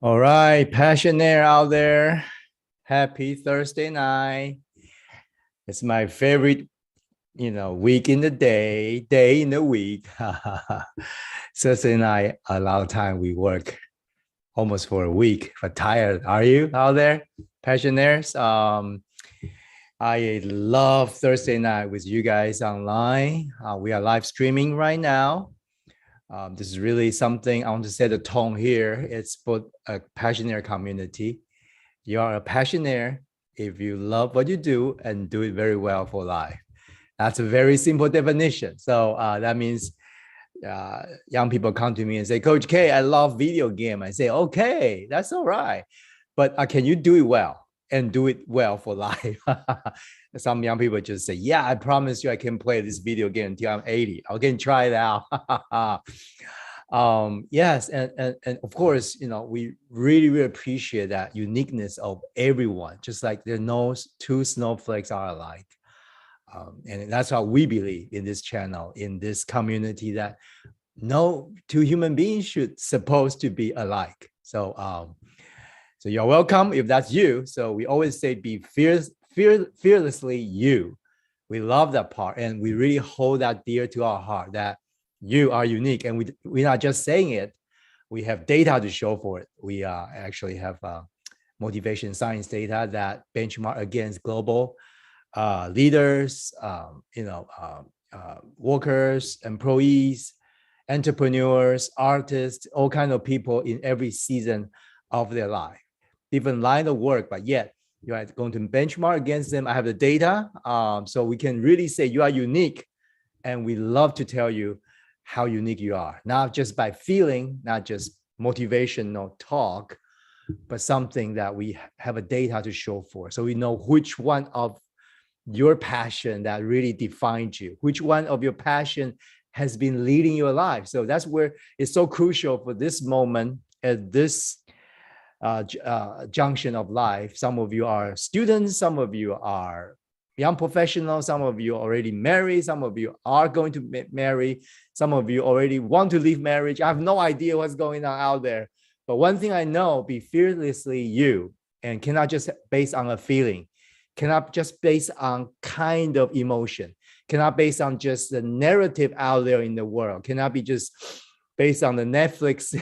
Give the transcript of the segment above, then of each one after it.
All right, Passionaire out there. Happy Thursday night. It's my favorite, week in the day in the week. Thursday night, a lot of time we work almost for a week, but tired. Are you out there, Passionaires? I love Thursday night with you guys online. We are live streaming right now. This is really something I want to set the tone here. It's for a Passionaire community. You are a Passionaire if you love what you do and do it very well for life. That's a very simple definition. So that means young people come to me and say, Coach K, I love video game. I say, okay, that's all right. But can you do it well and do it well for life? Some young people just say, yeah, I promise you I can play this video game until I'm 80. I can try it out. Yes, and of course, we really appreciate that uniqueness of everyone, just like there are no two snowflakes are alike. And that's how we believe in this channel, in this community, that no two human beings should supposed to be alike. So you're welcome if that's you. So we always say be fearlessly you. We love that part, and we really hold that dear to our heart, that you are unique, and we're not just saying it. We have data to show for it. We actually have motivation science data that benchmark against global leaders, workers, employees, entrepreneurs, artists, all kinds of people in every season of their life, different line of work, but yet you are going to benchmark against them. I have the data, so we can really say you are unique, and we love to tell you how unique you are, not just by feeling, not just motivational talk, but something that we have a data to show for. So we know which one of your passion that really defines you, which one of your passion has been leading your life. So that's where it's so crucial for this moment at this junction of life. Some of you are students, some of you are young professionals, some of you already married, some of you are going to marry, some of you already want to leave marriage. I have no idea what's going on out there. But one thing I know, be fearlessly you, and cannot just based on a feeling, cannot just based on kind of emotion, cannot based on just the narrative out there in the world, cannot be just based on the Netflix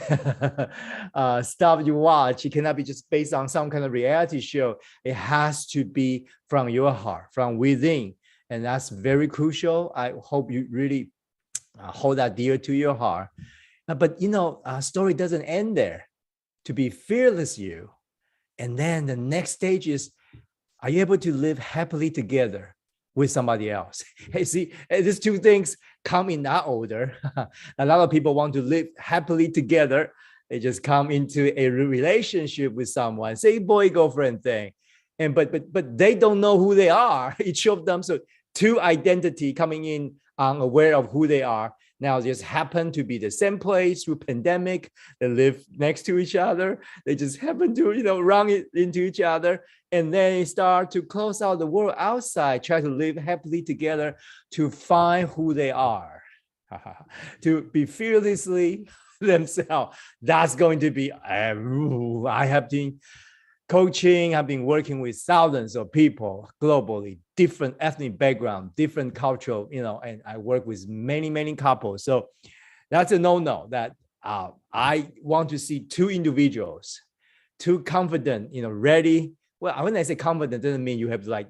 stuff you watch. It cannot be just based on some kind of reality show. It has to be from your heart, from within. And that's very crucial. I hope you really hold that dear to your heart. But, story doesn't end there. To be fearless you. And then the next stage is, are you able to live happily together with somebody else? Hey, see, these two things come in that order. A lot of people want to live happily together. They just come into a relationship with someone, say boy, girlfriend thing. But they don't know who they are, each of them. So two identity coming in unaware of who they are. Now just happen to be the same place through pandemic. They live next to each other. They just happen to, run into each other. And then they start to close out the world outside, try to live happily together to find who they are, to be fearlessly themselves. That's going to be, I have been coaching, I've been working with thousands of people globally, different ethnic background, different cultural, and I work with many, many couples. So that's a no-no that I want to see two individuals, two confident, ready. Well, when I say confident, doesn't mean you have to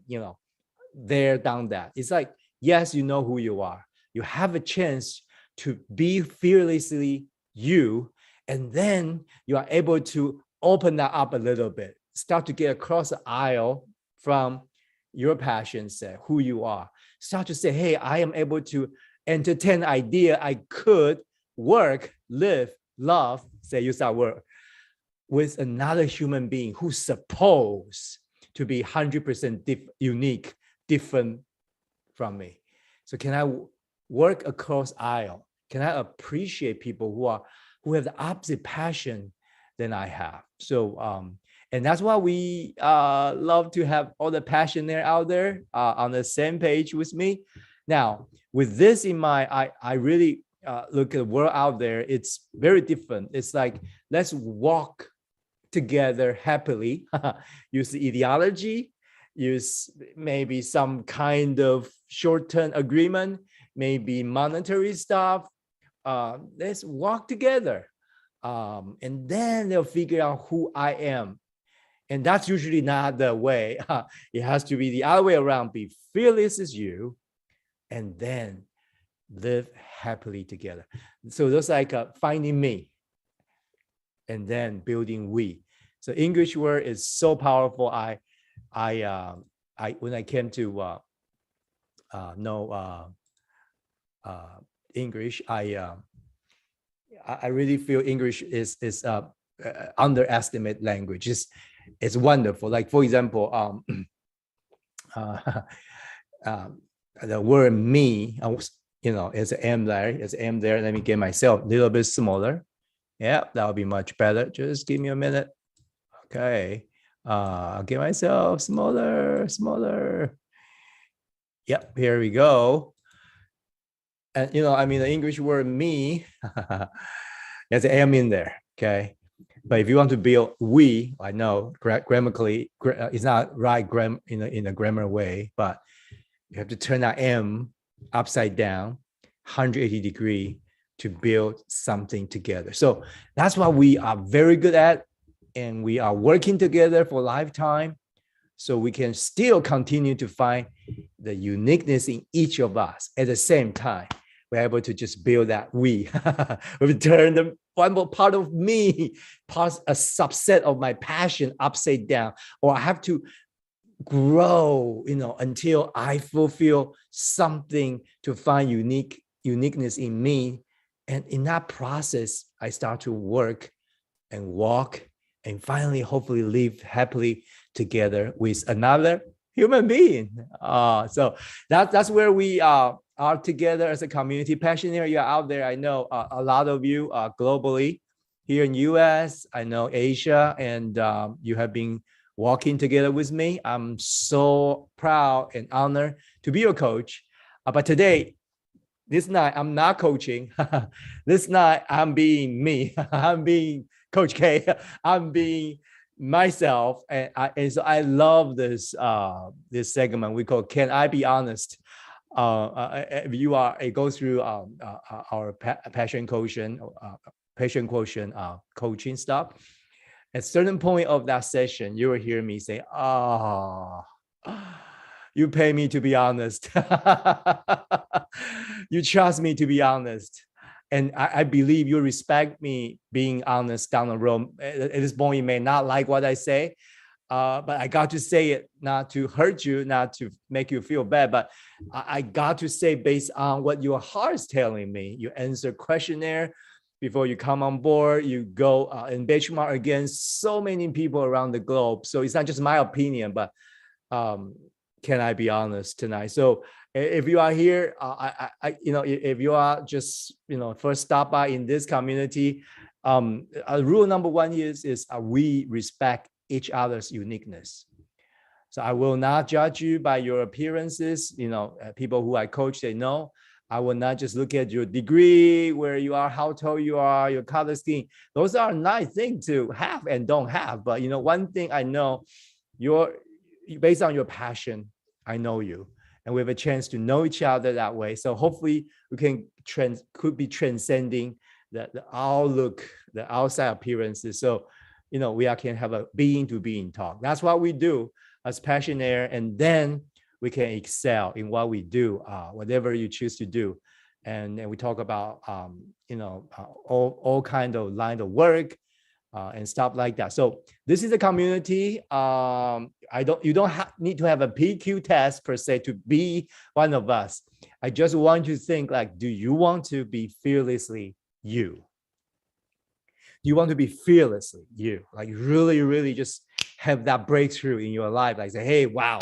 there, down that. It's like, yes, you know who you are. You have a chance to be fearlessly you, and then you are able to open that up a little bit, start to get across the aisle from your passion set, who you are. Start to say, hey, I am able to entertain idea. I could work, live, love, say you start work with another human being who's supposed to be 100% unique, different from me. So can I work across aisle? Can I appreciate people who have the opposite passion than I have? So, and that's why we love to have all the Passionaire out there on the same page with me. Now, with this in mind, I really look at the world out there. It's very different. It's like, let's walk together happily. Use ideology, use maybe some kind of short-term agreement, maybe monetary stuff. Let's walk together. And then they'll figure out who I am. And that's usually not the way. It has to be the other way around. Be fearless as you, and then live happily together. So that's like finding me and then building we. So English word is so powerful. I when I came to know English, I really feel English is underestimate language. It's wonderful. Like for example, the word me, it's an M there. It's an M there. Let me get myself a little bit smaller. Yeah, that would be much better. Just give me a minute. Okay. I'll get myself smaller. Yep, here we go. And the English word me, there's an M in there. Okay. But if you want to build we, I know grammatically it's not right in a grammar way, but you have to turn that M upside down, 180 degree to build something together. So that's what we are very good at. And we are working together for a lifetime. So we can still continue to find the uniqueness in each of us at the same time. We're able to just build that we turn the one more part of me, a subset of my passion upside down, or I have to grow, until I fulfill something to find uniqueness in me. And in that process, I start to work and walk and finally, hopefully live happily together with another human being. So that's where we are together as a community. Passioneer, you're out there. I know a lot of you globally here in US, I know Asia, and you have been walking together with me. I'm so proud and honored to be your coach. But today, this night, I'm not coaching. This night, I'm being me. I'm being Coach K. I'm being myself, and so I love this segment we call "Can I Be Honest?" If you go through our passion quotient coaching stuff, at a certain point of that session, you will hear me say, "Oh, you pay me to be honest. You trust me to be honest." And I believe you respect me being honest down the road. At this point, you may not like what I say, but I got to say it not to hurt you, not to make you feel bad, but I got to say based on what your heart is telling me. You answer questionnaire before you come on board. You go and benchmark against so many people around the globe. So it's not just my opinion, but can I be honest tonight? So if you are here, if you are just, first stop by in this community, rule number one is we respect each other's uniqueness. So I will not judge you by your appearances. People who I coach, they know. I will not just look at your degree, where you are, how tall you are, your color scheme. Those are nice things to have and don't have. But one thing I know, based on your passion, I know you. And we have a chance to know each other that way. So hopefully we could be transcending the outlook, the outside appearances. So, we can have a being to being talk. That's what we do as Passionaire. And then we can excel in what we do, whatever you choose to do. And we talk about, all kind of line of work, and stuff like that. So this is a community. You don't need to have a PQ test per se to be one of us. I just want you to think like, do you want to be fearlessly you? Do you want to be fearlessly you? Like really, really just have that breakthrough in your life. Like say, hey, wow,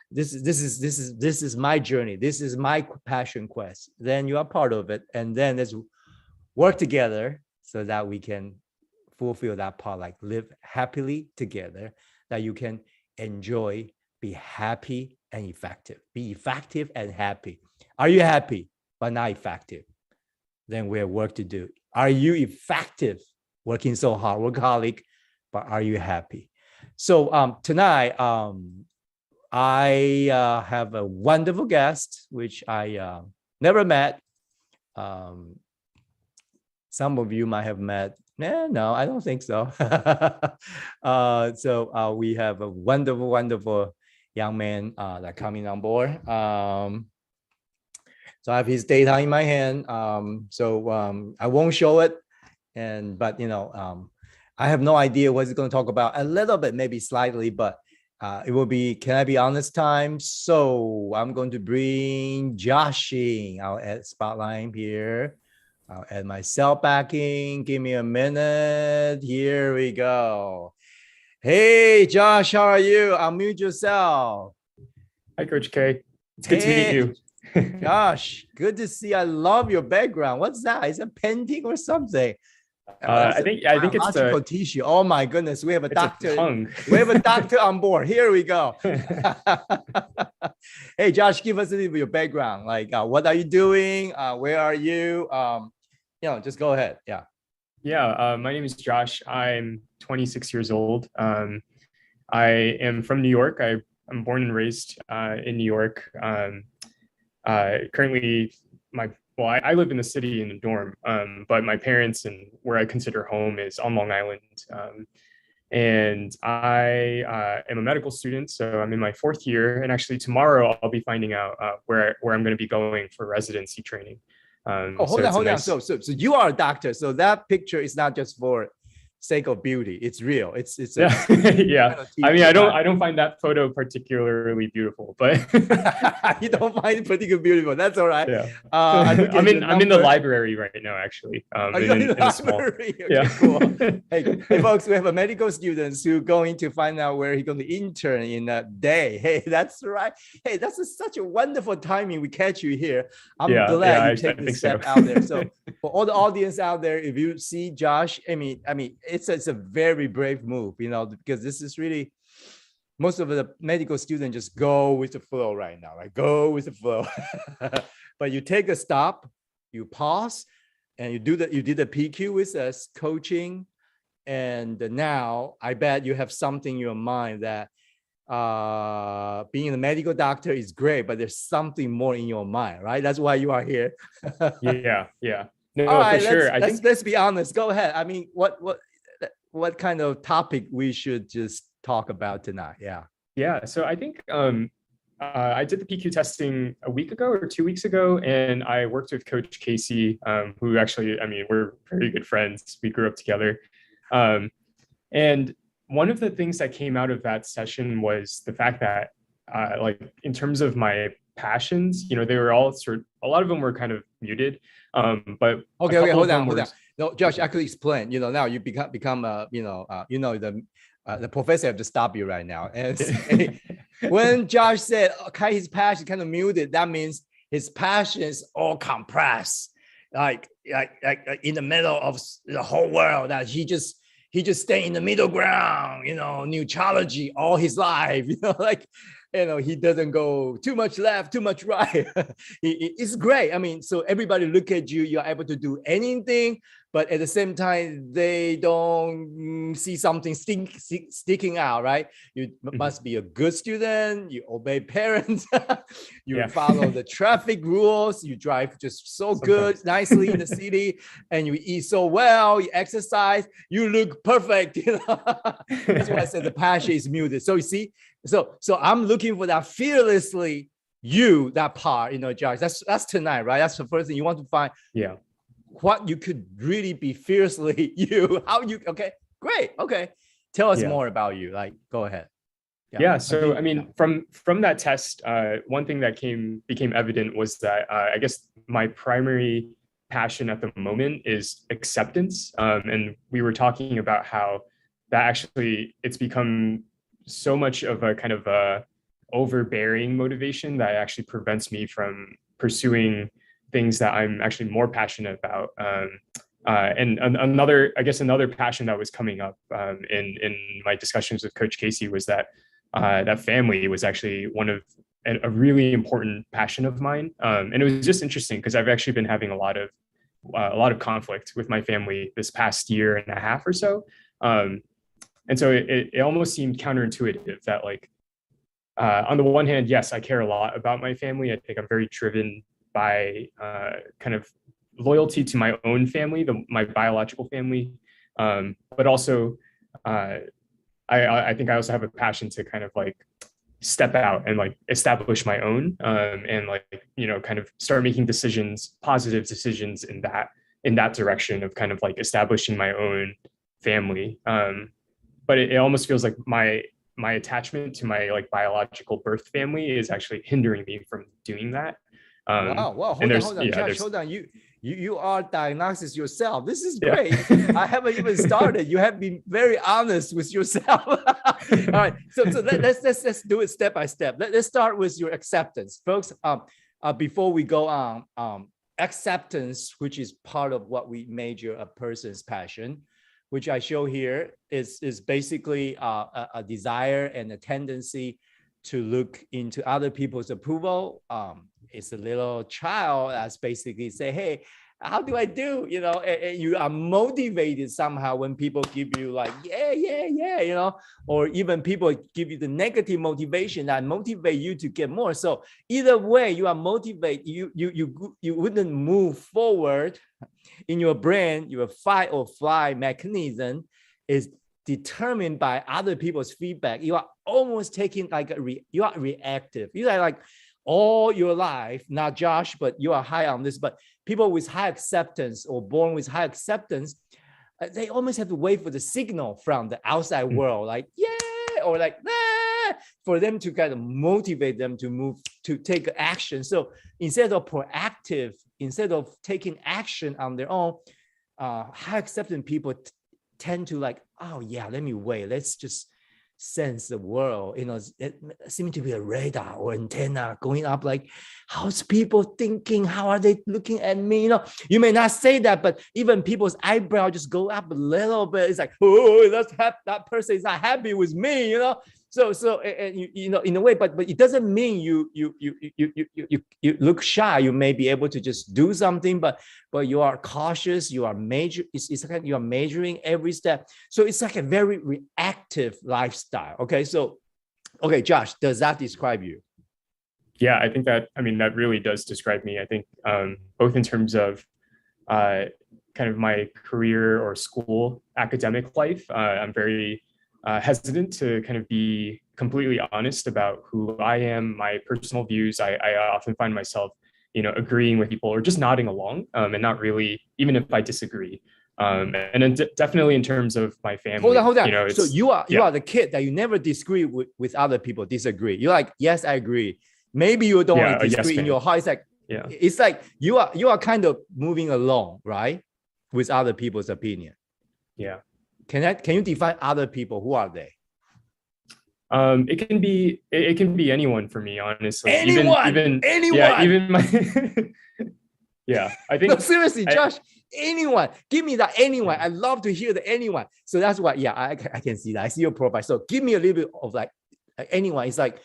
this is my journey. This is my passion quest. Then you are part of it. And then let's work together so that we can fulfill that part, like live happily together, that you can enjoy, be happy and effective. Be effective and happy. Are you happy but not effective? Then we have work to do. Are you effective, working so hard, workaholic, but are you happy? So tonight, I have a wonderful guest, which I never met. Some of you might have met. No, I don't think so. So we have a wonderful, wonderful young man that coming on board. So I have his data in my hand. I won't show it, but I have no idea what he's going to talk about. A little bit, maybe slightly, but it will be, can I be honest time? So I'm going to bring Josh in. I'll add spotlight here. I'll add myself back in. Give me a minute. Here we go. Hey, Josh, how are you? Unmute yourself. Hi, Coach K. It's good to meet you. Josh, good to see. I love your background. What's that? Is it painting or something? I think it's a tissue. Oh my goodness, we have a doctor. We have a doctor on board. Here we go. Hey, Josh, give us a little bit of your background. Like, what are you doing? Where are you? Just go ahead. Yeah. Yeah. My name is Josh. I'm 26 years old. I am from New York. I'm born and raised in New York. Currently, I live in the city in the dorm, but my parents and where I consider home is on Long Island. And I am a medical student, so I'm in my 4th year. And actually tomorrow I'll be finding out where I'm going to be going for residency training. Hold on. So you are a doctor. So that picture is not just for sake of beauty. It's real. It's yeah. Yeah. I mean, I don't find that photo particularly beautiful, but you don't find it particularly beautiful. That's all right. Yeah. I'm in the library right now, actually. Are you in the library? Okay, yeah. Cool. Hey, folks, we have a medical students who going to find out where he's going to intern in a day. Hey, that's right. Hey, that's such a wonderful timing. We catch you here. I'm glad you take this step out there. So for all the audience out there, if you see Josh, I mean, it's a very brave move, because this is really, most of the medical students just go with the flow right now, right? Go with the flow. But you take a stop, you pause, and you did the PQ with us coaching. And now I bet you have something in your mind that being a medical doctor is great, but there's something more in your mind, right? That's why you are here. Yeah. No, all right, for sure. Let's be honest. Go ahead. I mean, what kind of topic we should just talk about tonight? Yeah. So I think I did the PQ testing a week ago or 2 weeks ago, and I worked with Coach Casey, who actually, we're very good friends. We grew up together. And one of the things that came out of that session was the fact that in terms of my passions, they were all a lot of them were kind of muted. But okay, hold on. No, Josh, I could explain. Now you become the professor have to stop you right now and say, when Josh said his passion kind of muted, that means his passion is all compressed, like in the middle of the whole world. That he just stay in the middle ground, neurology all his life, he doesn't go too much left, too much right. It's great. So everybody look at you, you're able to do anything, but at the same time, they don't see something sticking out, right? You must be a good student, you obey parents, you follow the traffic rules, you drive just so good, nicely in the city, and you eat so well, you exercise, you look perfect. That's why I said the passion is muted. So you see, so I'm looking for that fearlessly you, that part, Josh. That's tonight, right? That's the first thing you want to find. Yeah. What you could really be fiercely you. How you? Okay, great. Okay, tell us more about you. Go ahead. Yeah. So from that test, one thing that became evident was that I guess my primary passion at the moment is acceptance. And we were talking about how that actually it's become so much of a kind of a overbearing motivation that actually prevents me from pursuing things that I'm actually more passionate about. And another passion that was coming up in my discussions with Coach Casey was that that family was actually one of a really important passion of mine. And it was just interesting because I've actually been having a lot of conflict with my family this past year and a half or so. And so it almost seemed counterintuitive that like, on the one hand, yes, I care a lot about my family. I think I'm very driven by kind of loyalty to my own family, my biological family, but also I think I also have a passion to kind of like step out and like establish my own, and like, kind of start making decisions, positive decisions in that direction of kind of like establishing my own family. But it almost feels like my attachment to my like biological birth family is actually hindering me from doing that. Wow. Hold on, Josh, hold on. You are diagnosis yourself. This is great. I haven't even started. You have been very honest with yourself. All right. So let's do it step by step. Let's start with your acceptance, folks. Before we go on, acceptance, which is part of what we measure a person's passion, which I show here, is basically a desire and a tendency to look into other people's approval. It's a little child that's basically say, hey, how do I do? And you are motivated somehow when people give you like, yeah, or even people give you the negative motivation that motivate you to get more. So either way, you are motivated, you wouldn't move forward in your brain. Your fight or flight mechanism is determined by other people's feedback. You are almost taking like you are reactive. You are like all your life, not Josh, but you are high on this, but people with high acceptance or born with high acceptance, they almost have to wait for the signal from the outside world, like, yeah, or like, nah, for them to kind of motivate them to move, to take action. So instead of proactive, instead of taking action on their own, high acceptance people tend to like, oh yeah, let me wait. Let's just sense the world. It seems to be a radar or antenna going up, like, how's people thinking? How are they looking at me? You may not say that, but even people's eyebrow just go up a little bit. It's like, oh, that person is not happy with me, So in a way, but it doesn't mean you look shy. You may be able to just do something, but you are cautious. You are it's like you are measuring every step. So it's like a very reactive lifestyle. Okay, so Josh, does that describe you? Yeah, I think that really does describe me. I think both in terms of kind of my career or school academic life, I'm very hesitant to kind of be completely honest about who I am, my personal views. I often find myself, agreeing with people or just nodding along, and not really, even if I disagree. And then definitely in terms of my family. Hold on. So you are the kid that you never disagree with other people, disagree. You're like, yes, I agree. Maybe you don't want to disagree in your heart. It's like, it's like you are kind of moving along, right? With other people's opinion. Yeah. Can you define other people? Who are they? It can be anyone for me, honestly. Anyone. Yeah, even my yeah, I think. No, seriously, Josh, anyone. Give me that anyone. I love to hear the anyone. So that's why, I can see that. I see your profile. So give me a little bit of like anyone. It's like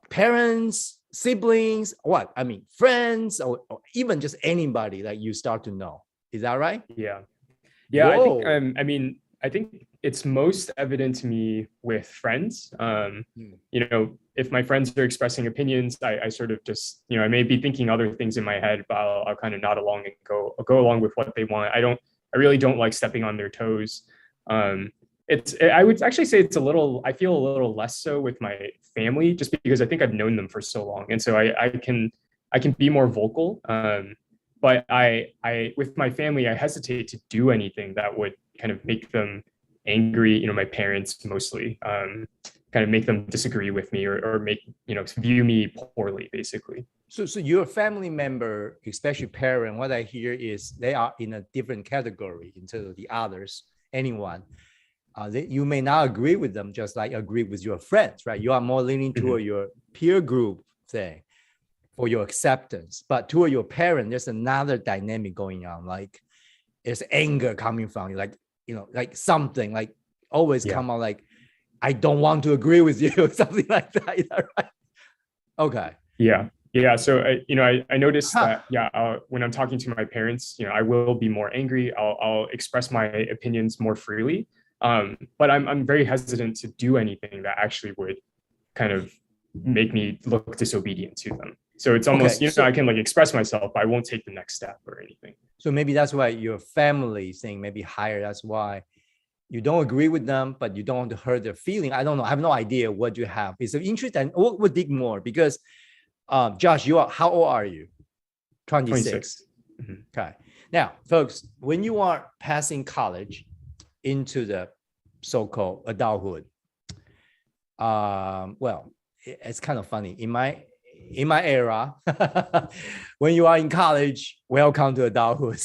parents, siblings, what? I mean, friends, or even just anybody that you start to know. Is that right? Yeah. Yeah, whoa. I think I think it's most evident to me with friends. If my friends are expressing opinions, I sort of just, I may be thinking other things in my head, but I'll kind of nod along and go along with what they want. I really don't like stepping on their toes. I would actually say I feel a little less so with my family, just because I think I've known them for so long. And so I can be more vocal. But with my family, I hesitate to do anything that would kind of make them angry, my parents mostly, kind of make them disagree with me or make, view me poorly, basically. So your family member, especially parent, what I hear is they are in a different category in terms of the others, anyone. You may not agree with them, just like agree with your friends, right? You are more leaning toward your peer group thing for your acceptance, but toward your parent, there's another dynamic going on. Like there's anger coming from you, like something like always come out like, I don't want to agree with you, something like that. Is that right? Okay. Yeah. So I noticed that when I'm talking to my parents, I will be more angry. I'll express my opinions more freely. But I'm very hesitant to do anything that actually would kind of make me look disobedient to them. So it's almost, I can like express myself, but I won't take the next step or anything. So maybe that's why your family thing maybe higher. That's why you don't agree with them, but you don't want to hurt their feeling. I don't know. I have no idea what you have. It's interesting. We'll dig more because, Josh, how old are you? 26. Mm-hmm. Okay. Now, folks, when you are passing college into the so-called adulthood, well, it's kind of funny. In my era, when you are in college, welcome to adulthood.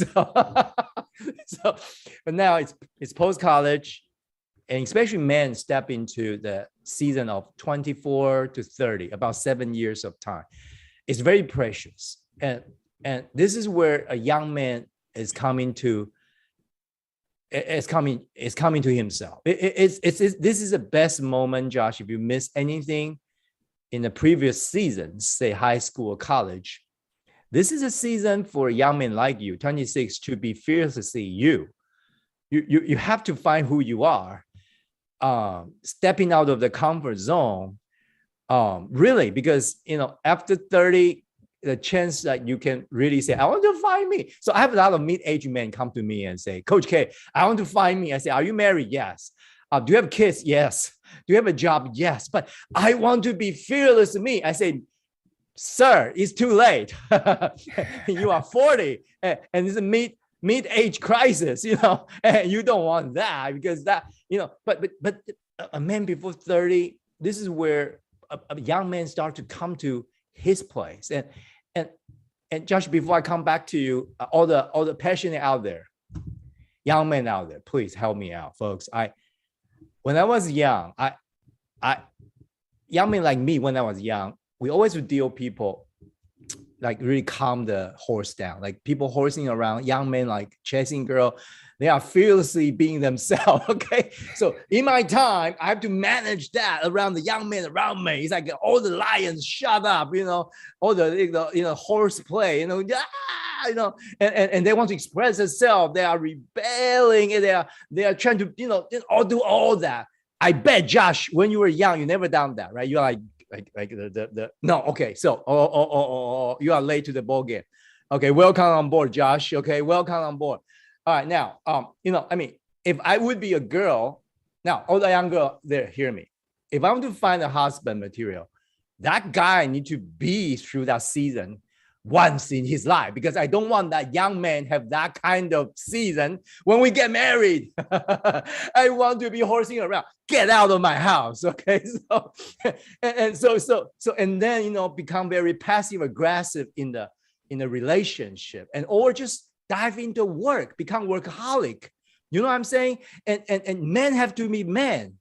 But now it's post-college, and especially men step into the season of 24 to 30, about 7 years of time. It's very precious. And this is where a young man is coming to himself. This is the best moment, Josh. If you miss anything in the previous seasons, say high school or college, this is a season for a young man like you, 26, to be fearlessly you. You have to find who you are, stepping out of the comfort zone, really, because after 30, the chance that you can really say, I want to find me. So I have a lot of mid-aged men come to me and say, Coach K, I want to find me. I say, are you married? Yes. Do you have kids? Yes. Do you have a job? Yes. But I want to be fearless to me. I say, sir, it's too late. You are 40 and it's a mid-age crisis, and you don't want that because that, but a man before 30, this is where a young man start to come to his place. And Josh, before I come back to you, all the passionate out there, young men out there, please help me out, folks. When I was young, young men like me, when I was young, we always would deal people like really calm the horse down, like people horsing around, young men like chasing girl. They are fearlessly being themselves. Okay. So in my time, I have to manage that around the young men around me. It's like all the lions shut up, all the horseplay, and they want to express themselves. They are rebelling and they are trying to, do all that. I bet, Josh, when you were young, you never done that, right? You're like no. Okay. So, you are late to the ball game. Okay. Welcome on board, Josh. Okay. Welcome on board. All right, now, if I would be a girl, now, all the young girl there, hear me. If I want to find a husband material, that guy need to be through that season once in his life, because I don't want that young man have that kind of season when we get married. I want to be horsing around. Get out of my house, okay? So, and then become very passive aggressive in the relationship, or just dive into work, become workaholic. You know what I'm saying? And men have to be men.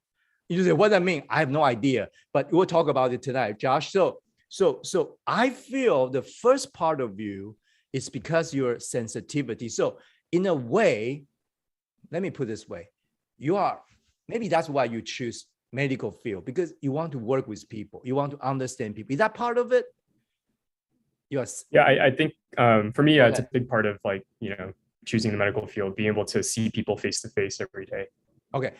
You say, what does that mean? I have no idea, but we'll talk about it tonight, Josh. So I feel the first part of you is because your sensitivity. So in a way, let me put it this way, maybe that's why you choose medical field, because you want to work with people. You want to understand people. Is that part of it? Yes. Yeah, I think for me, it's a big part of choosing the medical field, being able to see people face to face every day. Okay.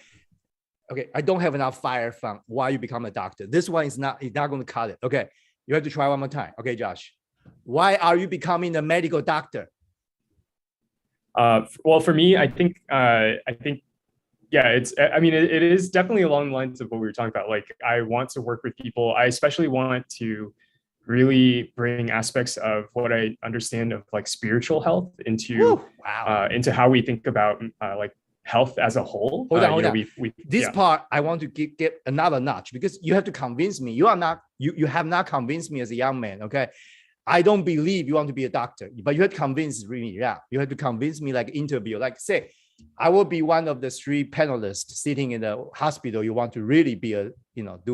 I don't have enough fire from why you become a doctor. This one is not going to cut it. Okay. You have to try one more time. Okay, Josh. Why are you becoming a medical doctor? Well, for me, I think, it is definitely along the lines of what we were talking about. Like, I want to work with people. I especially want to really bring aspects of what I understand of like spiritual health into how we think about like health as a whole. Hold on. This part I want to get another notch, because you have to convince me. You have not convinced me as a young man. Okay, I don't believe you want to be a doctor, but you have to convince me. Yeah, you have to convince me, like interview, like say, I will be one of the 3 panelists sitting in the hospital. You want to really be you have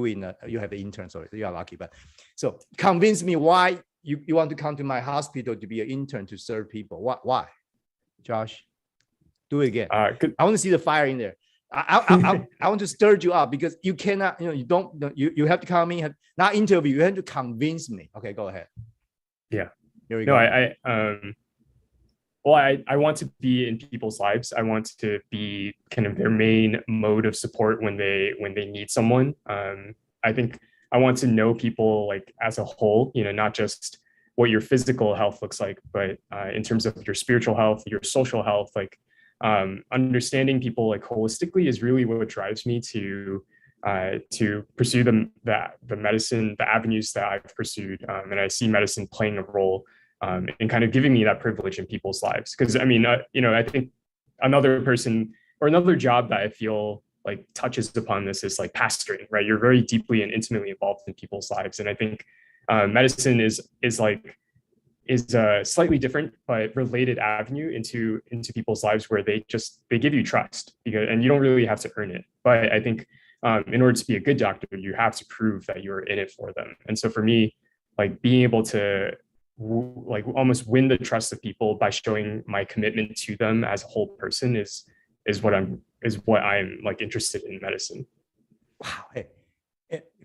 the intern, sorry, you are lucky. But so convince me why you want to come to my hospital to be an intern to serve people. Why? Josh, do it again. I want to see the fire in there. I want to stir you up, because you cannot, you have to come in, not interview, you have to convince me. Okay, go ahead. Yeah. Here we go. well, I want to be in people's lives. I want to be kind of their main mode of support when they need someone. I think I want to know people like as a whole, not just what your physical health looks like, but in terms of your spiritual health, your social health, like understanding people like holistically is really what drives me to pursue the medicine, the avenues that I've pursued. And I see medicine playing a role and kind of giving me that privilege in people's lives. Because I mean, I think another person or another job that I feel like touches upon this is like pastoring, right? You're very deeply and intimately involved in people's lives. And I think medicine is a slightly different but related avenue into people's lives where they give you trust, and you don't really have to earn it. But I think in order to be a good doctor, you have to prove that you're in it for them. And so for me, like being able to like almost win the trust of people by showing my commitment to them as a whole person is what I'm like interested in medicine. Wow. Hey,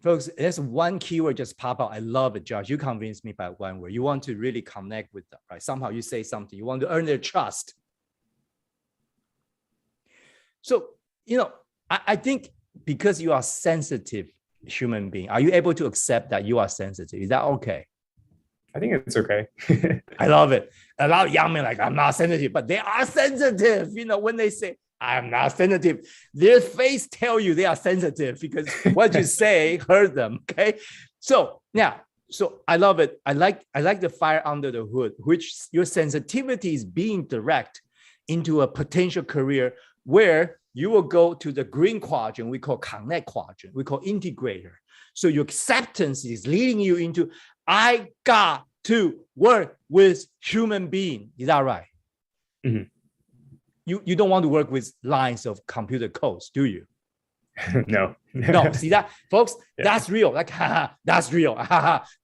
folks, there's one keyword just pop out. I love it, Josh. You convinced me by one word. You want to really connect with them, right? Somehow you say something. You want to earn their trust. So, I think because you are sensitive human being, are you able to accept that you are sensitive? Is that okay? I think it's okay. I love it. A lot of young men like, I'm not sensitive, but they are sensitive. When they say, I'm not sensitive, their face tell you they are sensitive because what you say hurt them. Okay. So I love it. I like the fire under the hood, which your sensitivity is being direct into a potential career where you will go to the green quadrant, we call connect quadrant, we call integrator. So your acceptance is leading you into, I got to work with human being. Is that right? Mm-hmm. You don't want to work with lines of computer codes, do you? No. See that, folks? Yeah. That's real. Like, that's real.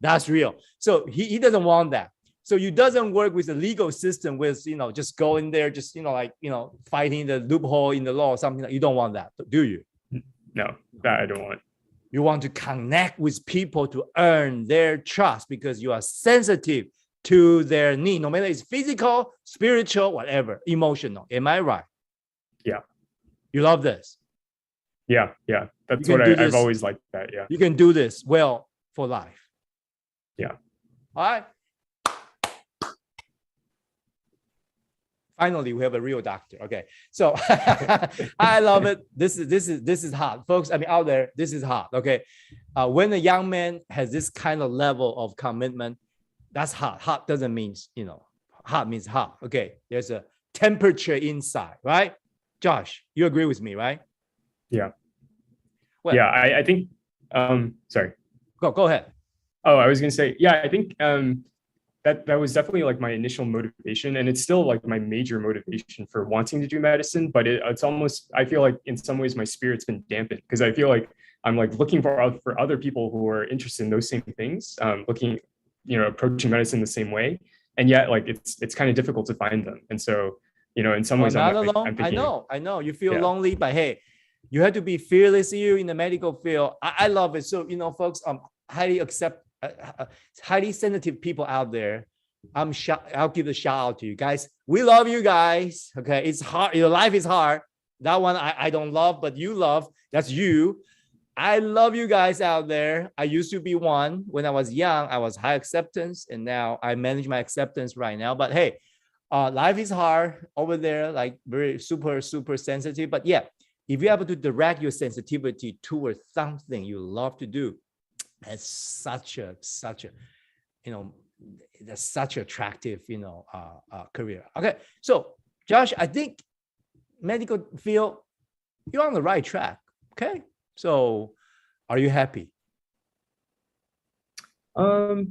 That's real. So he doesn't want that. So you doesn't work with the legal system with, just go in there, just, fighting the loophole in the law or something. You don't want that, do you? No, that I don't want. You want to connect with people to earn their trust because you are sensitive to their need, no matter it's physical, spiritual, whatever, emotional. Am I right? Yeah. You love this? Yeah. That's what I've always liked that. Yeah. You can do this well for life. Yeah. All right. Finally, we have a real doctor. Okay, so I love it. This is hot, folks. I mean, out there, this is hot. Okay, when a young man has this kind of level of commitment, that's hot. Hot doesn't mean hot means hot. Okay, there's a temperature inside, right? Josh, you agree with me, right? Yeah. Well, yeah, I think. Sorry. Go ahead. Oh, I was gonna say, yeah, I think that was definitely like my initial motivation, and it's still like my major motivation for wanting to do medicine. But it's almost, I feel like in some ways my spirit's been dampened because I feel like I'm like looking for other people who are interested in those same things, approaching medicine the same way, and yet like it's kind of difficult to find them. And so in some ways I'm thinking, I know you feel lonely, but hey, you have to be fearless here in the medical field. I love it. So folks, highly sensitive people out there, I'll give a shout out to you guys. We love you guys. Okay, it's hard. Your life is hard. That one I don't love, but you love. That's you. I love you guys out there. I used to be one when I was young. I was high acceptance, and now I manage my acceptance right now. But hey, life is hard over there, like very super sensitive. But yeah, if you're able to direct your sensitivity towards something you love to do, it's such a that's such attractive career. Okay, so Josh, I think medical field, you're on the right track. Okay, so are you happy? I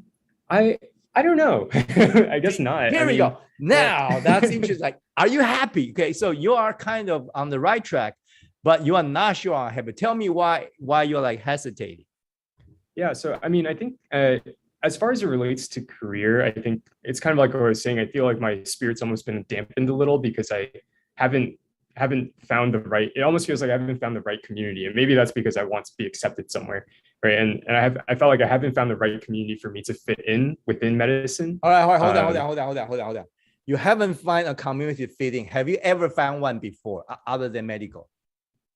don't know. I guess not. Here we go. Now that's interesting. Like, are you happy? Okay, so you are kind of on the right track, but you are not sure on happy. Tell me why you're like hesitating. Yeah, so I mean, I think as far as it relates to career, I think it's kind of like what I was saying. I feel like my spirit's almost been dampened a little because I haven't found the right. It almost feels like I haven't found the right community, and maybe that's because I want to be accepted somewhere, right? And I felt like I haven't found the right community for me to fit in within medicine. All right, hold on. you haven't found a community fitting. Have you ever found one before other than medical?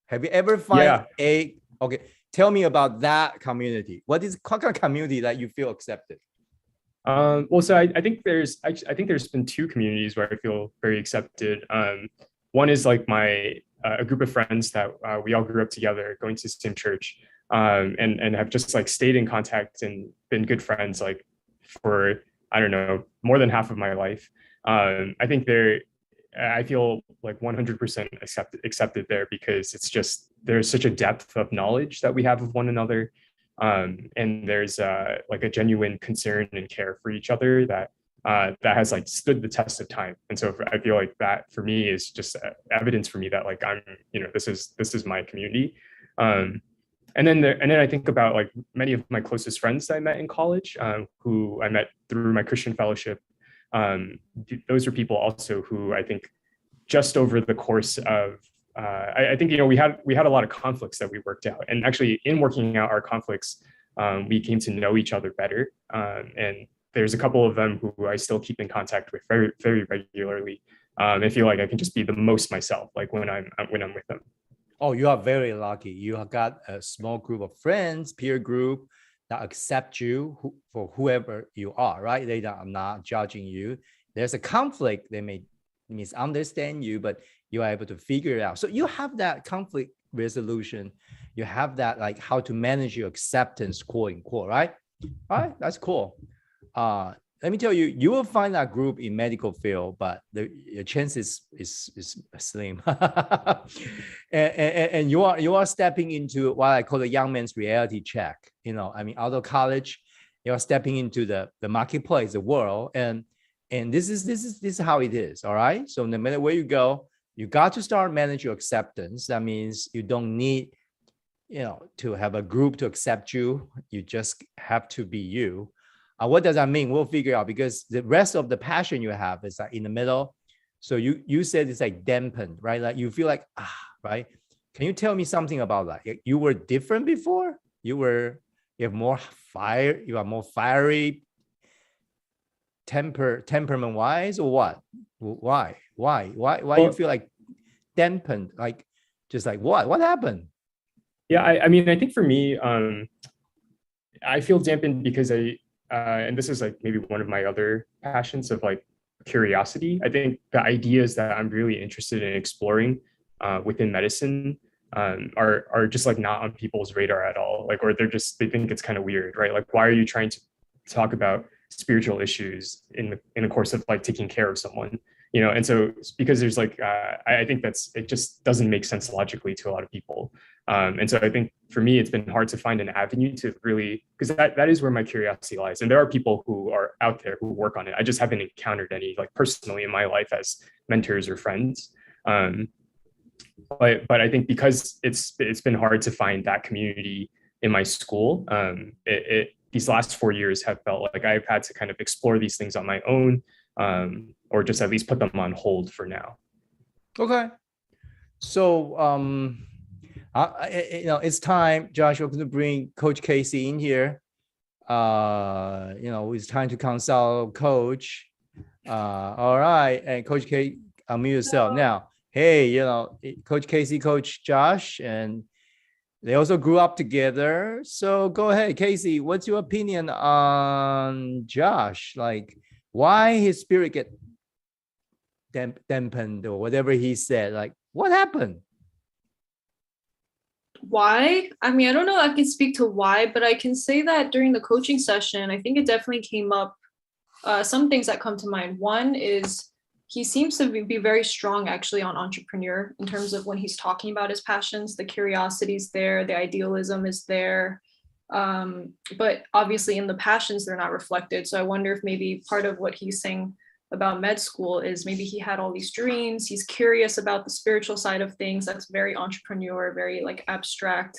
Have you ever found okay, tell me about that community. What kind of community that you feel accepted? Well, so I think there's been two communities where I feel very accepted. One is like a group of friends that we all grew up together, going to the same church, and have just like stayed in contact and been good friends like for, I don't know, more than half of my life. I think I feel like 100% accepted there because it's just, there's such a depth of knowledge that we have of one another. And there's like a genuine concern and care for each other that has like stood the test of time. And so I feel like that for me is just evidence for me that like this is my community. And then I think about like many of my closest friends that I met in college, who I met through my Christian fellowship. Those are people also who I think just over the course of I think we had a lot of conflicts that we worked out, and actually in working out our conflicts, we came to know each other better. And there's a couple of them who I still keep in contact with very, very regularly. I feel like I can just be the most myself, like when I'm with them. Oh, you are very lucky. You have got a small group of friends, peer group that accept you for whoever you are, right? They are not judging you. There's a conflict. They may misunderstand you, but you are able to figure it out. So you have that conflict resolution. You have that like how to manage your acceptance, quote unquote, right? All right, that's cool. Let me tell you, you will find that group in medical field, but the chance is slim. and you are stepping into what I call the young man's reality check. Out of college, you are stepping into the marketplace, the world, and this is how it is. All right. So no matter where you go, you got to start manage your acceptance. That means you don't need, to have a group to accept you. You just have to be you. What does that mean? We'll figure out, because the rest of the passion you have is like in the middle. So you said it's like dampened, right? Like you feel like, right? Can you tell me something about that? You were different before? You have more fire, you are more fiery temperament wise, or what? Why you feel like dampened? Like just like what happened? Yeah, I mean, I think for me, I feel dampened because and this is like maybe one of my other passions of like curiosity. I think the ideas that I'm really interested in exploring within medicine are just like not on people's radar at all. Like, or they think it's kind of weird, right? Like, why are you trying to talk about spiritual issues in the course of like taking care of someone? And so because there's like, I think it just doesn't make sense logically to a lot of people. And so I think for me, it's been hard to find an avenue to really, because that is where my curiosity lies. And there are people who are out there who work on it. I just haven't encountered any like personally in my life as mentors or friends. But I think because it's been hard to find that community in my school, these last 4 years have felt like I've had to kind of explore these things on my own, or just at least put them on hold for now. Okay. So, it's time, Josh, we're going to bring Coach Casey in here. It's time to consult Coach. All right. And Coach Casey, unmute yourself now. Hey, Coach Casey, Coach Josh, and they also grew up together. So go ahead, Casey, what's your opinion on Josh? Like, why his spirit get dampened or whatever he said? Like, what happened? Why? I mean, I don't know if I can speak to why, but I can say that during the coaching session, I think it definitely came up. Some things that come to mind. One is he seems to be very strong actually on entrepreneur in terms of when he's talking about his passions, the curiosity is there, the idealism is there. But obviously in the passions, they're not reflected. So I wonder if maybe part of what he's saying about med school is maybe he had all these dreams. He's curious about the spiritual side of things. That's very entrepreneur, very like abstract,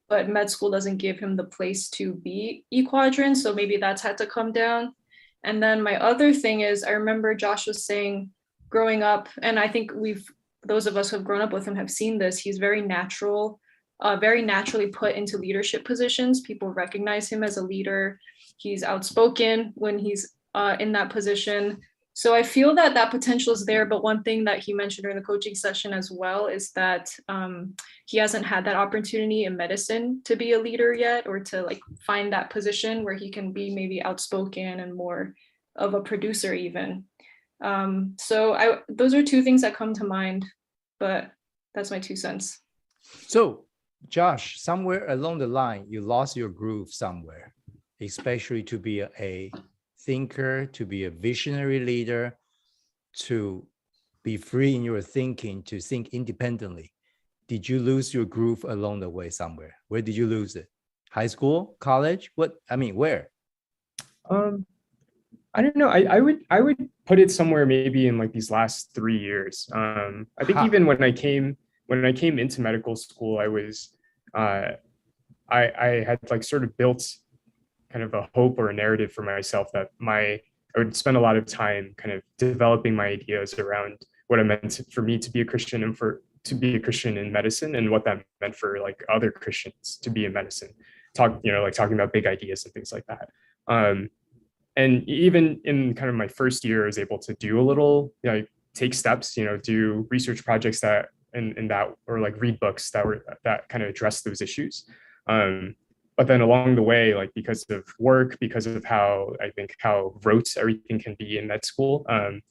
but med school doesn't give him the place to be equadrant. So maybe that's had to come down. And then my other thing is, I remember Josh was saying growing up, and I think those of us who have grown up with him have seen this, he's very naturally put into leadership positions. People recognize him as a leader. He's outspoken when he's in that position. So I feel that that potential is there, but one thing that he mentioned during the coaching session as well is that he hasn't had that opportunity in medicine to be a leader yet, or to like find that position where he can be maybe outspoken and more of a producer even. So those are two things that come to mind, but that's my 2 cents. So Josh, somewhere along the line, you lost your groove somewhere, especially to be a thinker, to be a visionary leader, to be free in your thinking, to think independently. Did you lose your groove along the way somewhere? Where did you lose it? High school, college? Where? I don't know. I would put it somewhere maybe in like these last 3 years. I think even when I came into medical school, I was I had like sort of built kind of a hope or a narrative for myself that I would spend a lot of time kind of developing my ideas around what it meant for me to be a Christian and to be a Christian in medicine, and what that meant for like other Christians to be in medicine. Talking about big ideas and things like that. And even in kind of my first year, I was able to do a little, take steps, do research projects that or like read books that kind of address those issues. But then along the way, like because of work, because of how rote everything can be in med school, I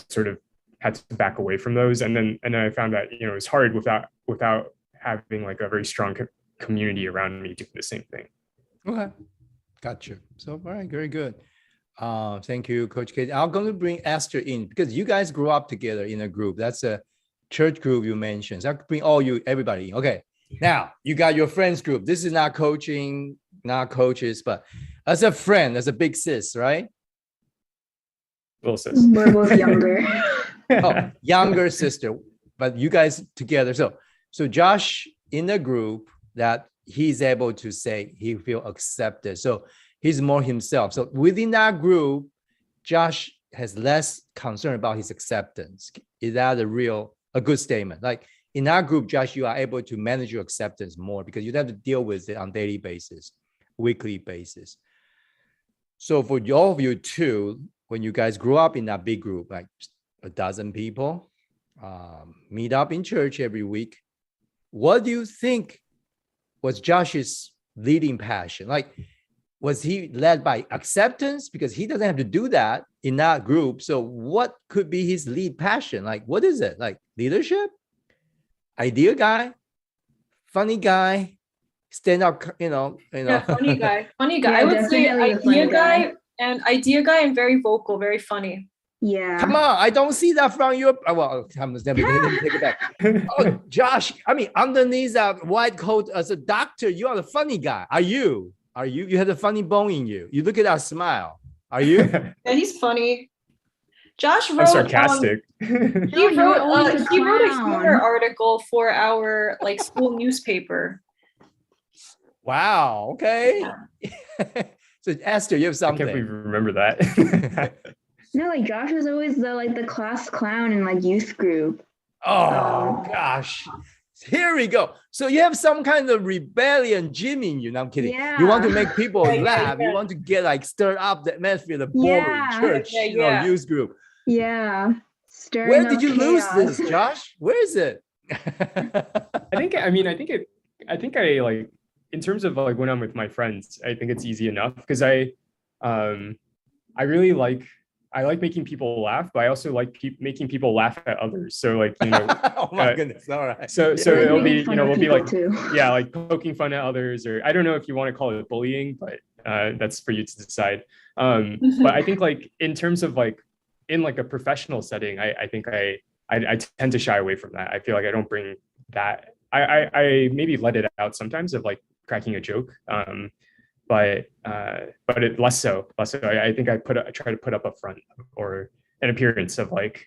sort of had to back away from those. And then I found that, it was hard without having like a very strong community around me doing the same thing. Okay. Gotcha. So, all right, very good. Thank you, Coach K. I'm going to bring Esther in because you guys grew up together in a group. That's a church group you mentioned. So I could bring everybody in. Okay. Now you got your friends group. This is not coaching, not coaches, but as a friend, as a big sis, right? Little sis. We're both younger. Oh, younger sister, but you guys together. So Josh in the group that he's able to say he feel accepted. So he's more himself. So within that group, Josh has less concern about his acceptance. Is that a good statement? Like in our group, Josh, you are able to manage your acceptance more because you have to deal with it on daily basis, weekly basis. So for all of you too, when you guys grew up in that big group, like a dozen people, meet up in church every week, what do you think was Josh's leading passion? Like, was he led by acceptance? Because he doesn't have to do that in that group. So what could be his lead passion? Like, what is it? Like leadership? Idea guy? Funny guy? Stand up, Yeah, funny guy. Funny guy. Yeah, I would say idea guy and very vocal, very funny. Yeah. Come on, I don't see that from you. Well, let me take it back. Oh, Josh, underneath that white coat as a doctor, you are the funny guy. Are you? You have a funny bone in you. You look at that smile. Are you? Yeah, he's funny. Josh wrote. I'm sarcastic. He wrote a humor article for our like school newspaper. Wow. Okay. Yeah. So Esther, you have something. I can't even remember that. No, like Josh was always the class clown in like youth group. Oh gosh. Here we go. So you have some kind of rebellion gene in you. No, I'm kidding. Yeah. You want to make people laugh. You want to get like stir up the atmosphere, the boring church, youth group. Yeah. Where did you lose this, Josh? Where is it? I think like in terms of like when I'm with my friends, I think it's easy enough because I really like making people laugh, but I also like making people laugh at others. So like, oh my goodness. All right. So it'll be, we'll be like, too. Yeah, like poking fun at others, or I don't know if you want to call it bullying, but that's for you to decide. But I think like in terms of like, in like a professional setting, I think I tend to shy away from that. I feel like I don't bring that. I maybe let it out sometimes of like cracking a joke. But it less so. I think I try to put up a front or an appearance of like,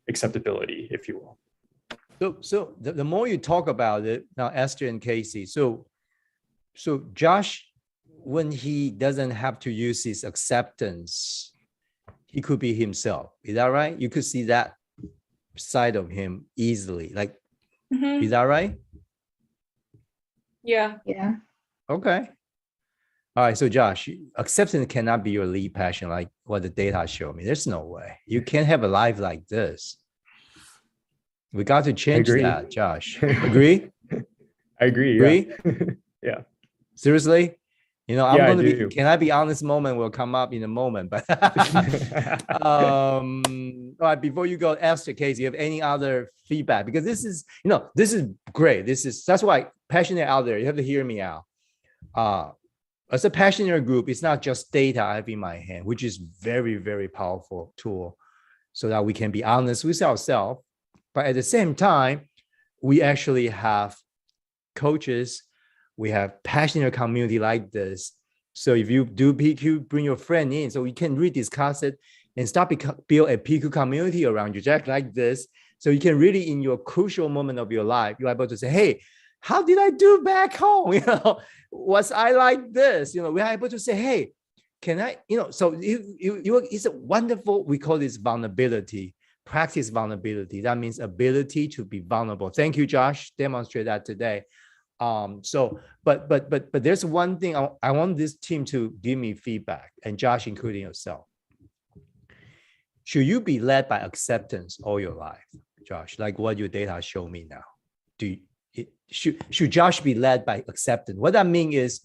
acceptability, if you will. So the more you talk about it now, Esther and Casey. So Josh, when he doesn't have to use his acceptance, he could be himself. Is that right? You could see that side of him easily. Like, is that right? Yeah. Yeah. Okay. All right, so Josh, acceptance cannot be your lead passion like what the data show me. There's no way. You can't have a life like this. We got to change agree. that, Josh. Agree? I agree. Agree? Yeah. Seriously? You know, I'm Yeah, I going to be, do. can I be honest moment will come up in a moment, but all right, before you go, Esther, Casey, you have any other feedback? Because this is, you know, this is great. That's why passionate out there, you have to hear me out. As a passionate group, it's not just data I have in my hand, which is very, very powerful tool so that we can be honest with ourselves. But at the same time, we actually have coaches, we have passionate community like this. So if you do PQ, bring your friend in so we can really discuss it and start build a PQ community around you, just like this. So you can really, in your crucial moment of your life, you're able to say, hey, how did I do back home? You know, was I like this? You know, we are able to say, hey, can I, you know, so it's a wonderful, we call this vulnerability, practice vulnerability. That means ability to be vulnerable. Thank you, Josh, demonstrate that today. So, but there's one thing I want this team to give me feedback, and Josh, including yourself. Should you be led by acceptance all your life, Josh, like what your data show me now? Should Josh be led by acceptance? What that means is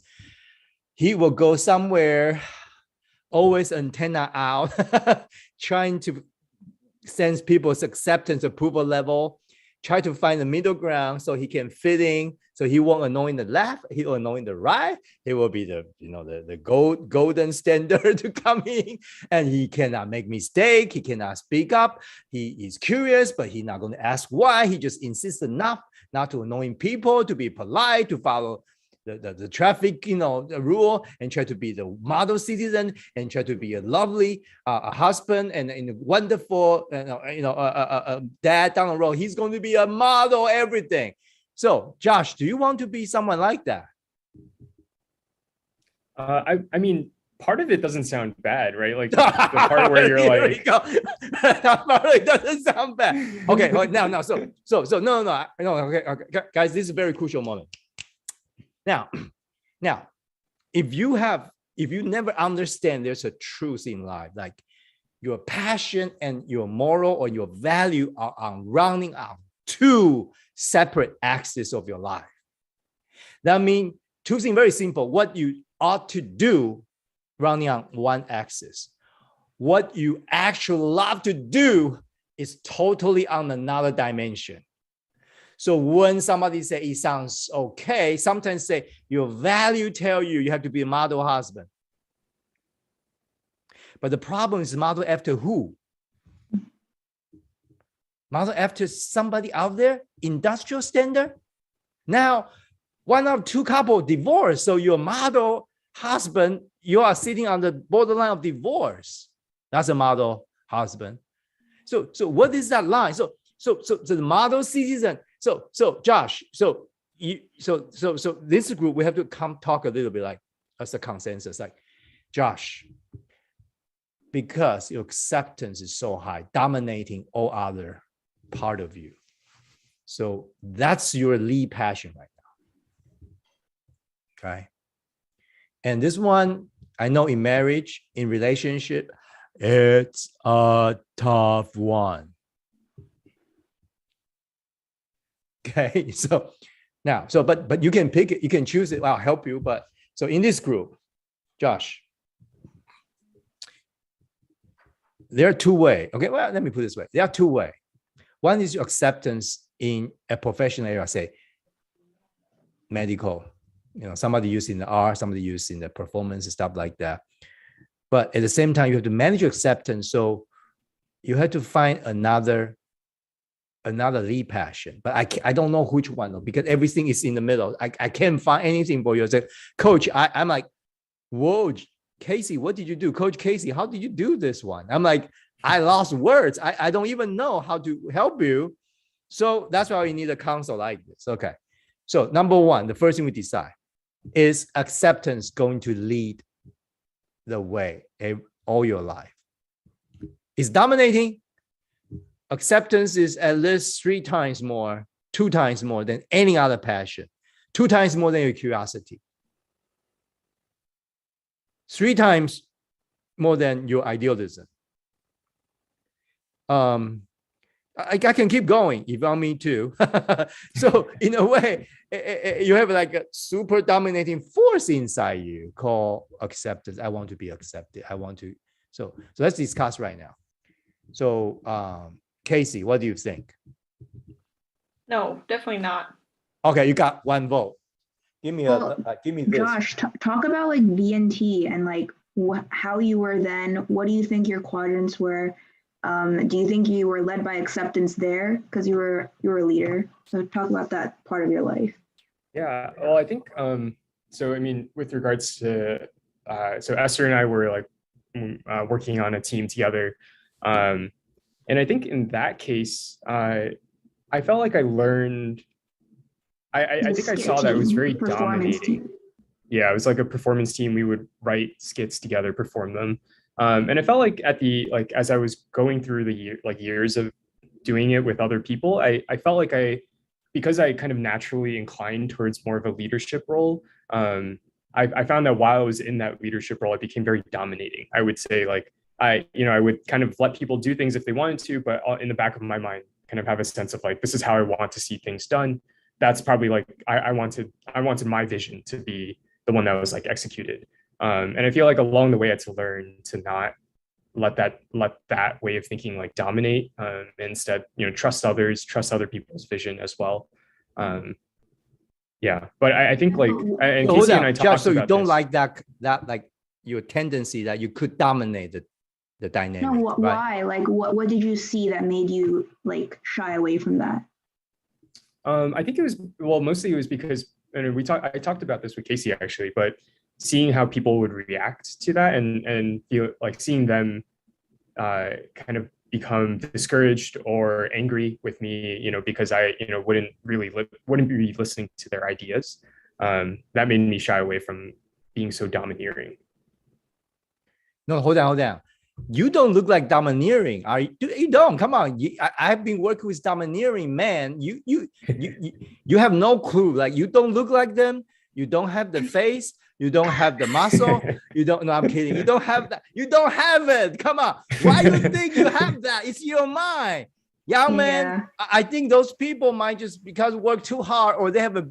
he will go somewhere, always antenna out, trying to sense people's acceptance, approval level, try to find the middle ground so he can fit in. So he won't annoy the left, he will annoy the right. He will be the, you know, the golden standard to come in, and he cannot make mistake. He cannot speak up. He is curious, but he's not going to ask why. He just insists enough not to annoying people, to be polite, to follow the traffic, you know, the rule, and try to be the model citizen, and try to be a lovely a husband and a wonderful, dad down the road. He's going to be a model, everything. So, Josh, do you want to be someone like that? I mean, part of it doesn't sound bad, right? Like the part where you're like, it doesn't sound bad. Okay, now, so no, okay, guys, this is a very crucial moment. Now, if you never understand there's a truth in life, like your passion and your moral or your value are on running out two separate axes of your life. That means two things very simple. What you ought to do running on one axis. What you actually love to do is totally on another dimension. So when somebody say it sounds okay, sometimes say your value tell you have to be a model husband. But the problem is model after who? Model after somebody out there, industrial standard. Now, one of two couple divorce, so your model husband, you are sitting on the borderline of divorce. That's a model husband. So what is that line? So the model citizen. So Josh, so this group, we have to come talk a little bit like as a consensus, like Josh, because your acceptance is so high, dominating all other part of you. So that's your lead passion right now. Okay. And this one, I know in marriage, in relationship, it's a tough one. Okay, so now, but you can pick it, you can choose it. I'll help you. But so in this group, Josh, there are two ways. Okay, well, let me put it this way. There are two ways. One is your acceptance in a professional area, say medical, you know, somebody using the art, somebody using the performance and stuff like that. But at the same time, you have to manage your acceptance. So you have to find another lead passion, but I don't know which one, because everything is in the middle. I can't find anything for you. I said, Coach, I'm like, whoa, Casey, what did you do? Coach Casey, how did you do this one? I'm like, I lost words. I don't even know how to help you. So that's why we need a counsel like this. Okay. So number one, the first thing we decide is acceptance going to lead the way all your life. Is dominating. Acceptance is at least 2 times more than any other passion, 2 times more than your curiosity. 3 times more than your idealism. I can keep going if you want me to. So in a way, you have like a super dominating force inside you called acceptance. I want to be accepted. I want to. So let's discuss right now. So Casey, what do you think? No, definitely not. Okay, you got 1 vote. Give me give me this. Josh, talk about like VNT and like how you were then. What do you think your quadrants were? Do you think you were led by acceptance there because you were a leader? So talk about that part of your life. Yeah, well, I think so. I mean, with regards to so Esther and I were like working on a team together, and I think in that case, I felt like I learned. I think I saw that it was very dominating. Yeah, it was like a performance team. We would write skits together, perform them. And I felt like as I was going through the years of doing it with other people, I felt like because I kind of naturally inclined towards more of a leadership role, I found that while I was in that leadership role, it became very dominating. I would say like I would kind of let people do things if they wanted to, but in the back of my mind, kind of have a sense of like, this is how I want to see things done. That's probably like I wanted my vision to be the one that was like executed. And I feel like along the way I had to learn to not let that way of thinking like dominate. Instead, trust others, trust other people's vision as well. Yeah, but I think like and Casey and I talked Josh, so you about don't this. like that like your tendency that you could dominate the dynamic. No, right? why? Like what did you see that made you like shy away from that? I think it was mostly it was because, and I talked about this with Casey actually, but seeing how people would react to that and feel like seeing them kind of become discouraged or angry with me, because I wouldn't be listening to their ideas. That made me shy away from being so domineering. No, hold on. You don't look like domineering. You don't. Come on. I've been working with domineering men. You have no clue. Like you don't look like them. You don't have the face. You don't have the muscle. You don't. No, I'm kidding. You don't have that. You don't have it. Come on. Why do you think you have that? It's your mind. Young man, I think those people might just because work too hard or they have a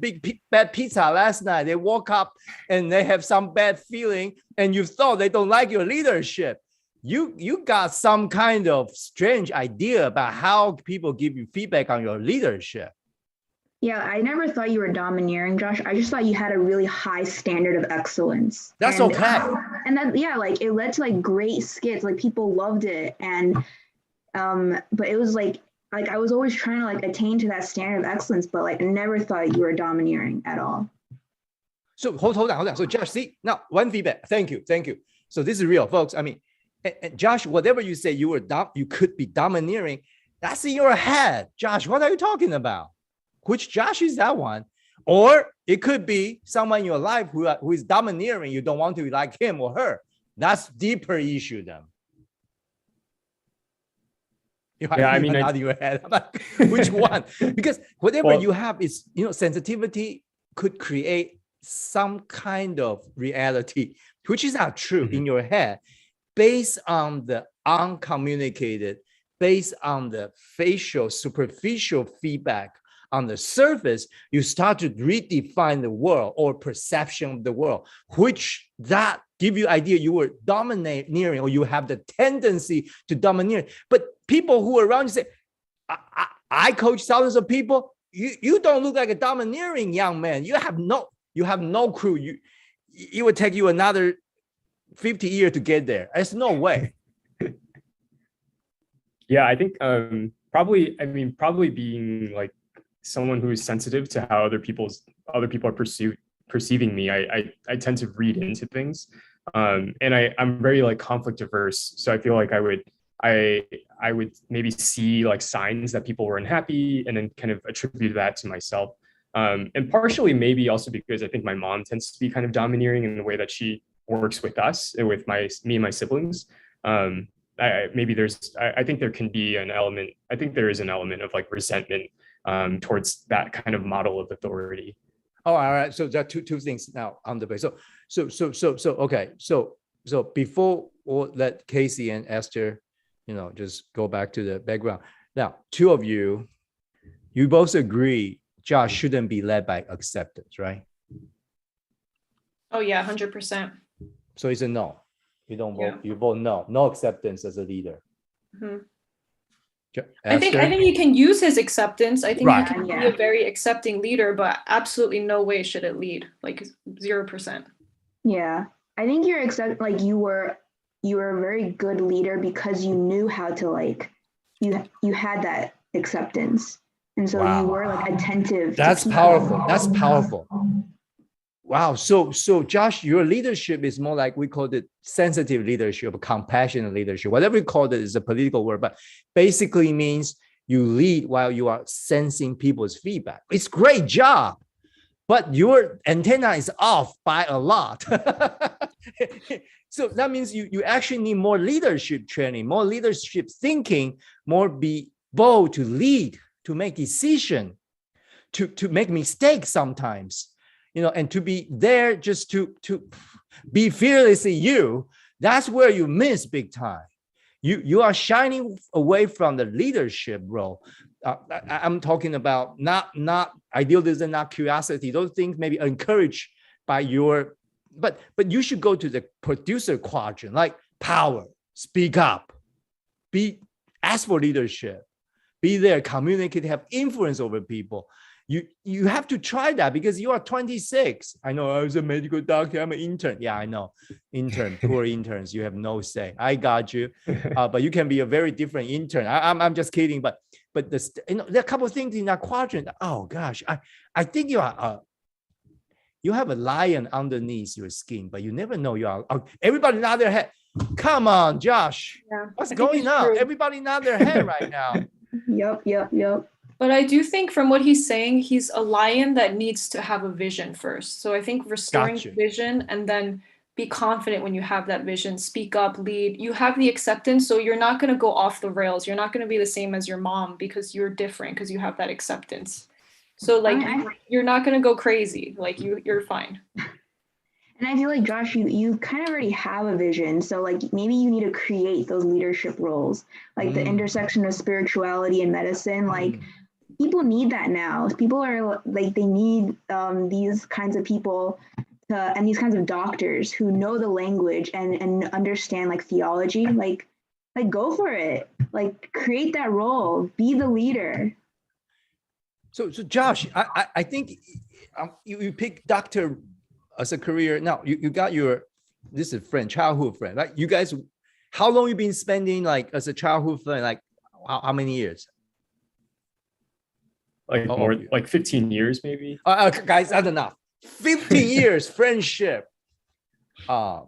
bad pizza last night. They woke up and they have some bad feeling and you thought they don't like your leadership. You got some kind of strange idea about how people give you feedback on your leadership. Yeah, I never thought you were domineering, Josh. I just thought you had a really high standard of excellence. That's okay. And then, like it led to like great skits. Like people loved it. And, but it was like I was always trying to like attain to that standard of excellence, but like I never thought you were domineering at all. So hold on. So Josh, see, now one feedback. Thank you. So this is real, folks. I mean, and Josh, whatever you say, you could be domineering. That's in your head. Josh, what are you talking about? Which Josh is that one? Or it could be someone in your life who is domineering. You don't want to be like him or her. That's deeper issue then. I mean, out of your head. Which one? Because whatever you have is, sensitivity could create some kind of reality, which is not true in your head, based on the uncommunicated, based on the superficial feedback on the surface, you start to redefine the world or perception of the world, which that give you idea you were domineering or you have the tendency to domineer. But people who are around you say, I coach thousands of people. You don't look like a domineering young man. You have no clue. It would take you another 50 years to get there. There's no way. Yeah, I think probably being like someone who is sensitive to how other people are perceiving me. I tend to read into things, and I'm very like conflict averse. So I feel like I would maybe see like signs that people were unhappy and then kind of attribute that to myself. And partially maybe also because I think my mom tends to be kind of domineering in the way that she works with us and with me and my siblings. I think there can be an element. I think there is an element of like resentment towards that kind of model of authority. Oh, all right. So there are two things now on the way. So okay. So so before we'll let Casey and Esther, just go back to the background. Now, two of you both agree Josh shouldn't be led by acceptance, right? Oh yeah, 100%. So it's a no. You don't vote. Yeah. You vote no. No acceptance as a leader. Mhm. Esther? I think you can use his acceptance. I think Right. he can Yeah. be a very accepting leader, but absolutely no way should it lead. Like 0%. Yeah, I think you're like you were a very good leader because you knew how to like you had that acceptance, and so Wow. you were like attentive. to That's people. powerful. That's powerful. Wow. So Josh, your leadership is more like, we call it sensitive leadership, compassionate leadership, whatever you call it is a political word, but basically means you lead while you are sensing people's feedback. It's great job, but your antenna is off by a lot. So that means you actually need more leadership training, more leadership thinking, more be bold to lead, to make decision, to make mistakes sometimes. And to be there just to be fearlessly you, that's where you miss big time. You are shining away from the leadership role. I'm talking about not idealism, not curiosity. Those things may be encouraged by your, but you should go to the producer quadrant, like power, speak up, ask for leadership, be there, communicate, have influence over people. You have to try that because you are 26. I know I was a medical doctor. I'm an intern. Yeah, I know. Poor interns. You have no say. I got you. But you can be a very different intern. I'm just kidding. But there are a couple of things in that quadrant. Oh gosh, I think you have a lion underneath your skin, but you never know you are. Everybody nod their head. Come on, Josh. Yeah, What's going on? true. Everybody nod their head right now. Yep. But I do think from what he's saying, he's a lion that needs to have a vision first. So I think restoring Gotcha. vision and then be confident when you have that vision, speak up, lead. You have the acceptance, so you're not going to go off the rails. You're not going to be the same as your mom because you're different, because you have that acceptance. So like you're not going to go crazy. Like you're fine. And I feel like Josh, you kind of already have a vision. So like maybe you need to create those leadership roles, like the intersection of spirituality and medicine. Like people need that now. People are like, they need these kinds of people and these kinds of doctors who know the language and understand like theology. Like go for it. Like create that role. Be the leader. So Josh, I think you pick doctor as a career. Now you got this is friend, childhood friend, right? You guys, how long you been spending like as a childhood friend? Like how many years? Like more like 15 years maybe. Guys, that's enough. 15 years friendship. And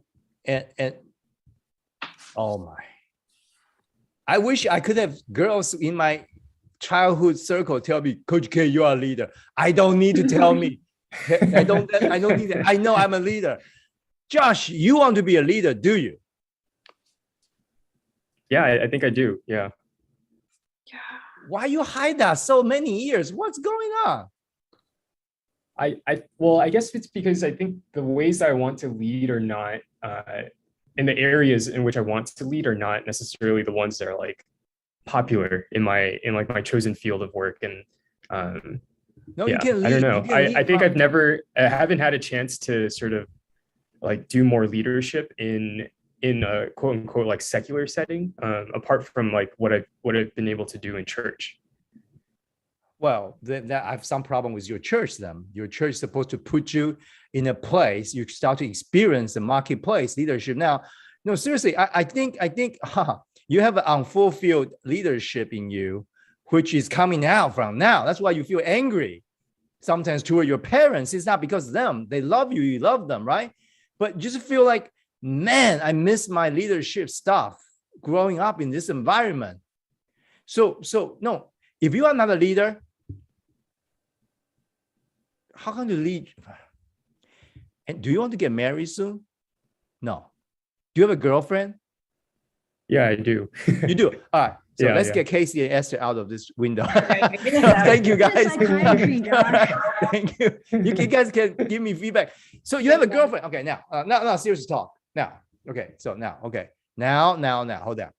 oh my, I wish I could have girls in my childhood circle tell me, Coach K, you are a leader. I don't need to tell me. I don't need that. I know I'm a leader. Josh, you want to be a leader, do you? Yeah, I think I do. Yeah. Why you hide that so many years? What's going on? Well, I guess it's because I think the ways that I want to lead are not in the areas in which I want to lead are not necessarily the ones that are like popular in my chosen field of work. And No, yeah, you can lead. I don't know. I think I haven't had a chance to sort of like do more leadership in a quote unquote like secular setting, apart from like what I've been able to do in church. Well, then I have some problem with your church then. Your church is supposed to put you in a place, you start to experience the marketplace leadership. Now, no, seriously, I think you have an unfulfilled leadership in you, which is coming out from now. That's why you feel angry sometimes toward your parents. It's not because of them. They love you, you love them, right? But just feel like, man, I miss my leadership stuff growing up in this environment. So no, if you are not a leader, how can you lead? And do you want to get married soon? No. Do you have a girlfriend? Yeah, I do. You do. All right. So Yeah, let's yeah. get Casey and Esther out of this window. Right. Thank you, guys. Psychiatry, Josh. Thank you. You guys can give me feedback. So you have a girlfriend. Okay, now seriously talk. Now, Okay, so now, okay, now, hold on.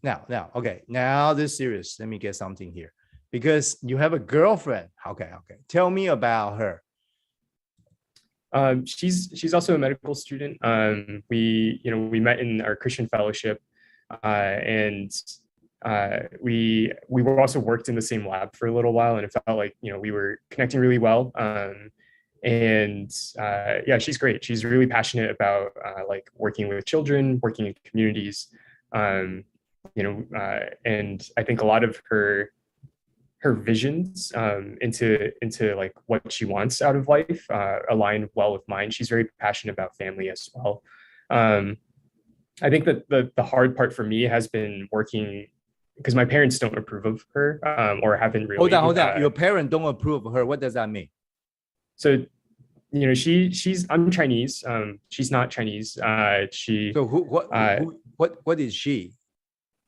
Now, okay, now this serious. Let me get something here because you have a girlfriend. Okay. Tell me about her. She's also a medical student. We met in our Christian fellowship, and we were also worked in the same lab for a little while, and it felt like we were connecting really well. And yeah, she's great. She's really passionate about like working with children, working in communities. And I think a lot of her visions into like what she wants out of life align well with mine. She's very passionate about family as well. I think that the hard part for me has been working because my parents don't approve of her or haven't really. Hold on. Your parents don't approve of her. What does that mean? So, I'm Chinese. She's not Chinese. So what is she?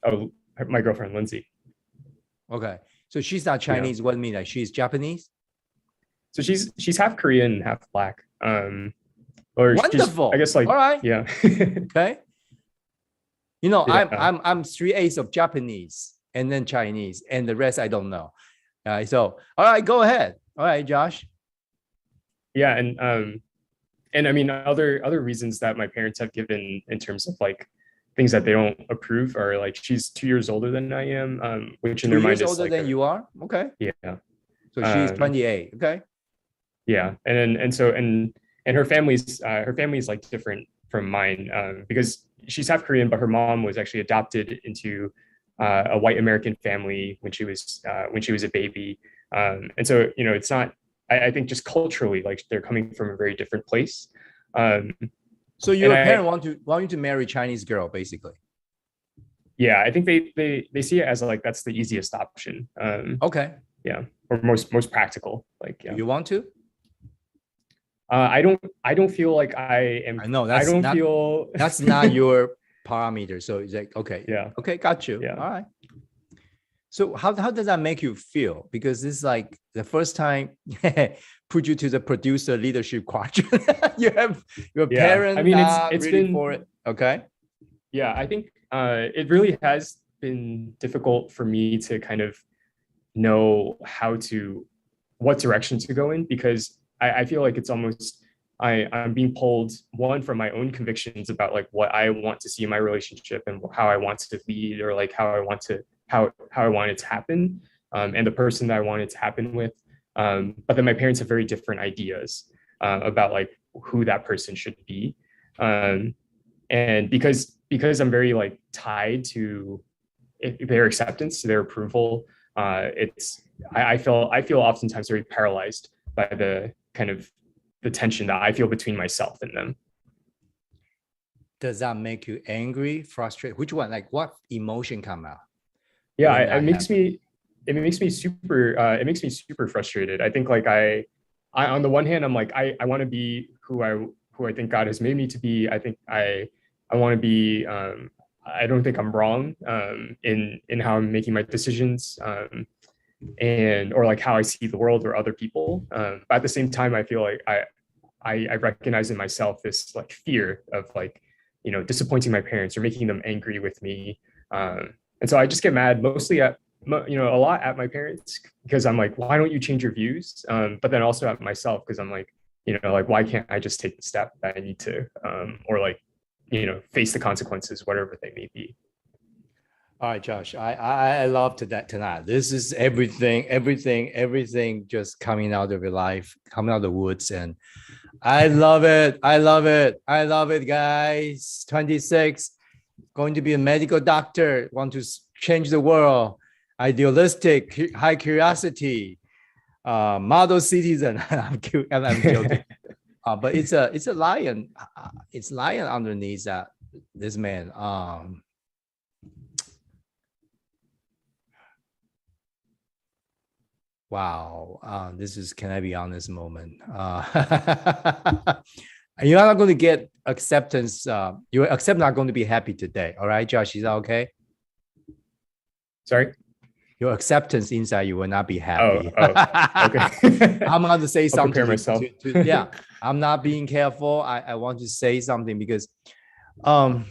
Oh, my girlfriend, Lindsay. Okay. So she's not Chinese. What do you mean? Like she's Japanese? So she's half Korean, half Black. Or wonderful. I guess like all right. Yeah. Okay. I'm 3/8 of Japanese and then Chinese and the rest I don't know. So all right, go ahead. All right, Josh. Yeah, and I mean other reasons that my parents have given in terms of like things that they don't approve are like she's 2 years older than I am, which in their mind is older like than you are. Okay. Yeah. So she's 28. Okay. Yeah, and so her family's like different from mine because she's half Korean, but her mom was actually adopted into a white American family when she was a baby, and so it's not. I think just culturally, like they're coming from a very different place. So your parents want you to marry a Chinese girl, basically. Yeah, I think they see it as like that's the easiest option. Okay. Yeah, or most practical. Like, yeah. You want to? I don't feel like I am. I know that's not your parameter. So it's like, okay. Yeah. Okay, got you. Yeah. All right. So how does that make you feel? Because this is like the first time put you to the producer leadership quadrant. You have your parents. I mean, it's really been for it. Okay. Yeah, I think it really has been difficult for me to kind of know what direction to go in because I feel like it's almost I'm being pulled one from my own convictions about like what I want to see in my relationship and how I want to lead or like how I want it to happen and the person that I want it to happen with. But then my parents have very different ideas about like who that person should be. And because I'm very like tied to their acceptance, to their approval, I feel oftentimes very paralyzed by the kind of the tension that I feel between myself and them. Does that make you angry, frustrated? Which one? Like what emotion come out? Yeah, it makes me super frustrated. I think like I on the one hand, I'm like, I want to be who I think God has made me to be. I think I want to be, I don't think I'm wrong in how I'm making my decisions and or like how I see the world or other people. But at the same time, I feel like I recognize in myself this like fear of like, disappointing my parents or making them angry with me. And so I just get mad mostly a lot at my parents because I'm like, why don't you change your views? But then also at myself because I'm like, like, why can't I just take the step that I need to or like, face the consequences, whatever they may be. All right, Josh, I love that tonight. This is everything just coming out of your life, coming out of the woods. And I love it, guys. 26, going to be a medical doctor, want to change the world, idealistic, high curiosity, model citizen. I'm joking. But it's a lion. It's lion underneath that. This man. Wow. This is, can I be honest, moment. You're not going to get acceptance. Your accept not going to be happy today. All right, Josh, is that okay? Sorry? Your acceptance inside you will not be happy. Okay. I'm going to say something. Prepare myself. Yeah, I'm not being careful. I want to say something because Um,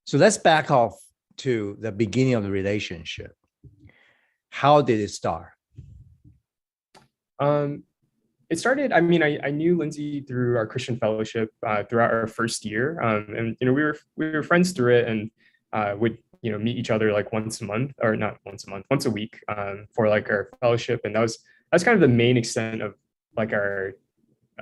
so let's back off to the beginning of the relationship. How did it start? It started, I mean, I knew Lindsay through our Christian fellowship throughout our first year. And, you know, we were friends through it and would, you know, meet each other like once a month, or not once a month, once a week for like our fellowship. And that's kind of the main extent of like our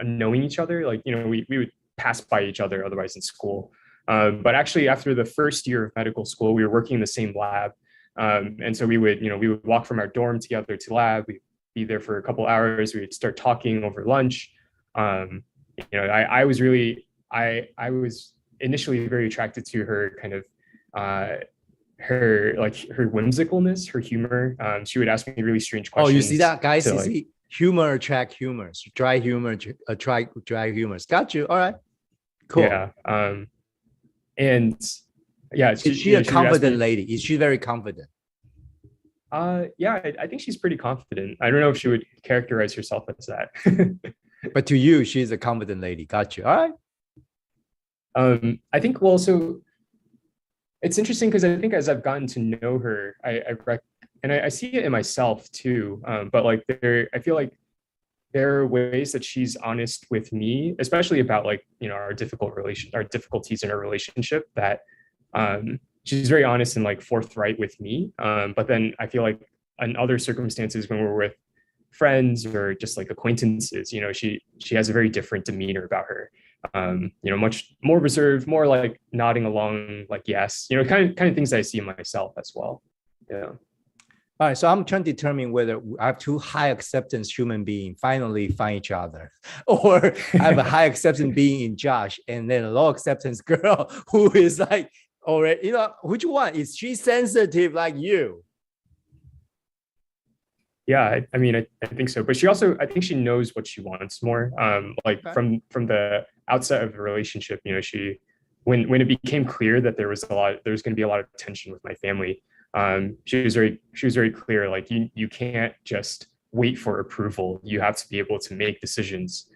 knowing each other. Like, you know, we would pass by each other otherwise in school. But actually after the first year of medical school, we were working in the same lab. And so we would, you know, we would walk from our dorm together to lab. We be there for a couple hours. We'd start talking over lunch. You know, I was really, I was initially very attracted to her kind of, her whimsicalness, her humor. She would ask me really strange questions. Oh, you see that, guys? You like, see, humor attract humors. Dry humor attract dry humors. Got you. All right. Cool. Yeah. And yeah, is she a confident lady? Is she very confident? Yeah, I think she's pretty confident. I don't know if she would characterize herself as that. But to you, she's a confident lady. Got you. All right. I think, well, so it's interesting because I think as I've gotten to know her, I see it in myself too. But like I feel like there are ways that she's honest with me, especially about like, you know, our difficulties in our relationship, that she's very honest and like forthright with me. But then I feel like in other circumstances when we're with friends or just like acquaintances, you know, she has a very different demeanor about her. You know, much more reserved, more like nodding along, like yes, you know, kind of things that I see in myself as well. Yeah. All right, so I'm trying to determine whether I have two high acceptance human beings finally find each other, or I have a high acceptance being in Josh and then a low acceptance girl who is like, already, you know, which one? Is she sensitive like you? Yeah, I mean, I think so. But she also, I think she knows what she wants more. Like Okay. from the outset of the relationship, you know, when it became clear that there was going to be a lot of tension with my family, she was very clear. Like you can't just wait for approval. You have to be able to make decisions.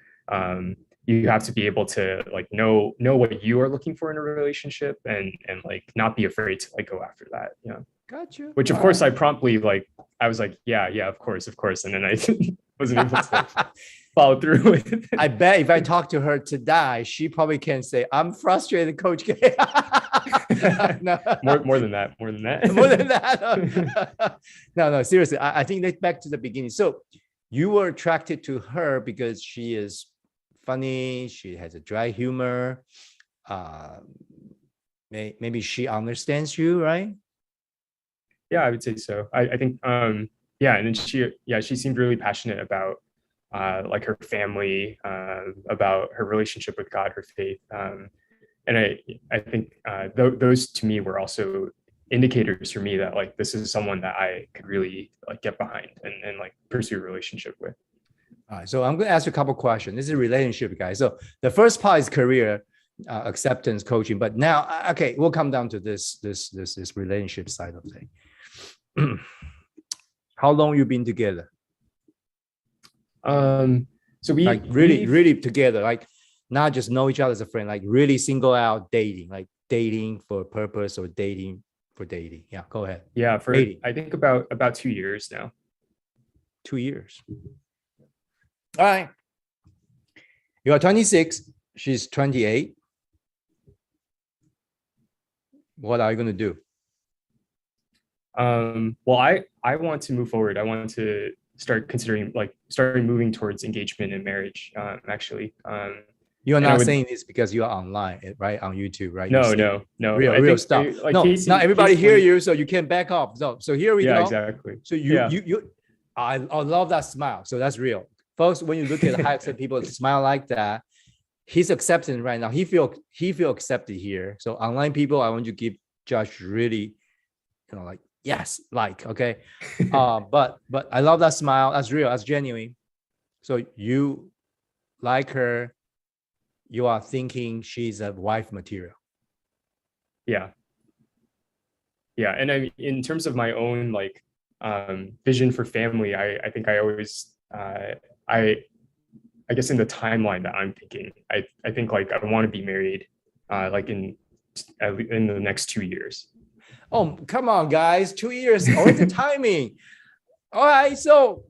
You have to be able to like know what you are looking for in a relationship and like not be afraid to like go after that. Yeah. Got you. Which of course I promptly like, I was like, yeah, of course. And then I wasn't able to follow through with it. I bet if I talk to her today, she probably can say, I'm frustrated, Coach K. No. More than that. More than that. No, seriously. I think that's back to the beginning. So you were attracted to her because she is funny. She has a dry humor. Maybe she understands you, right? Yeah, I would say so. I think, yeah. And then she seemed really passionate about like her family, about her relationship with God, her faith. And I think those to me were also indicators for me that like, this is someone that I could really like get behind and like pursue a relationship with. All right, so I'm going to ask you a couple questions. This is a relationship, guys. So the first part is career acceptance coaching, but now, okay, we'll come down to this relationship side of thing. How long you been together? So we like really together, like not just know each other as a friend, like really single out dating, like dating for purpose or dating for dating. Yeah, go ahead. Yeah, for dating. I think about 2 years now. 2 years. All right. You are 26. She's 28. What are you going to do? Well, I want to move forward. I want to start considering starting moving towards engagement and marriage. Actually, you're not saying this because you are online, right? On YouTube, right? No. Real stuff. Like no, not everybody hear you, so you can back off. So here we go. Yeah, exactly. So I love that smile. So that's real. Folks, when you look at high acceptance people smile like that, he's accepting right now. He feel accepted here. So online people, I want you to give Josh really, like, yes, like, okay. But I love that smile. That's real. That's genuine. So you like her. You are thinking she's a wife material. Yeah. And I mean, in terms of my own vision for family, I think I always I guess in the timeline that I'm thinking, I think like I want to be married like in the next 2 years. Oh, come on, guys. 2 years. Oh, it's the timing. All right. So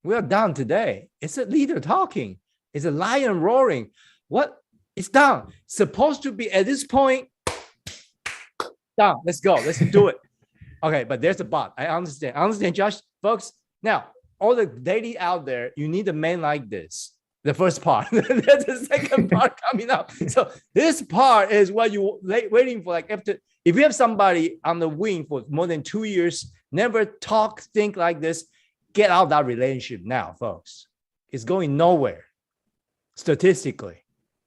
we are done today. It's a leader talking. It's a lion roaring. What? It's done. Supposed to be at this point. Done. Let's go. Let's do it. Okay, but there's a but. I understand, Josh. Folks, now, all the ladies out there, you need a man like this. The first part. There's the second part coming up. So this part is what you waiting for. Like after, if you have somebody on the wing for more than 2 years, never talk, think like this, get out of that relationship now, folks. It's going nowhere statistically,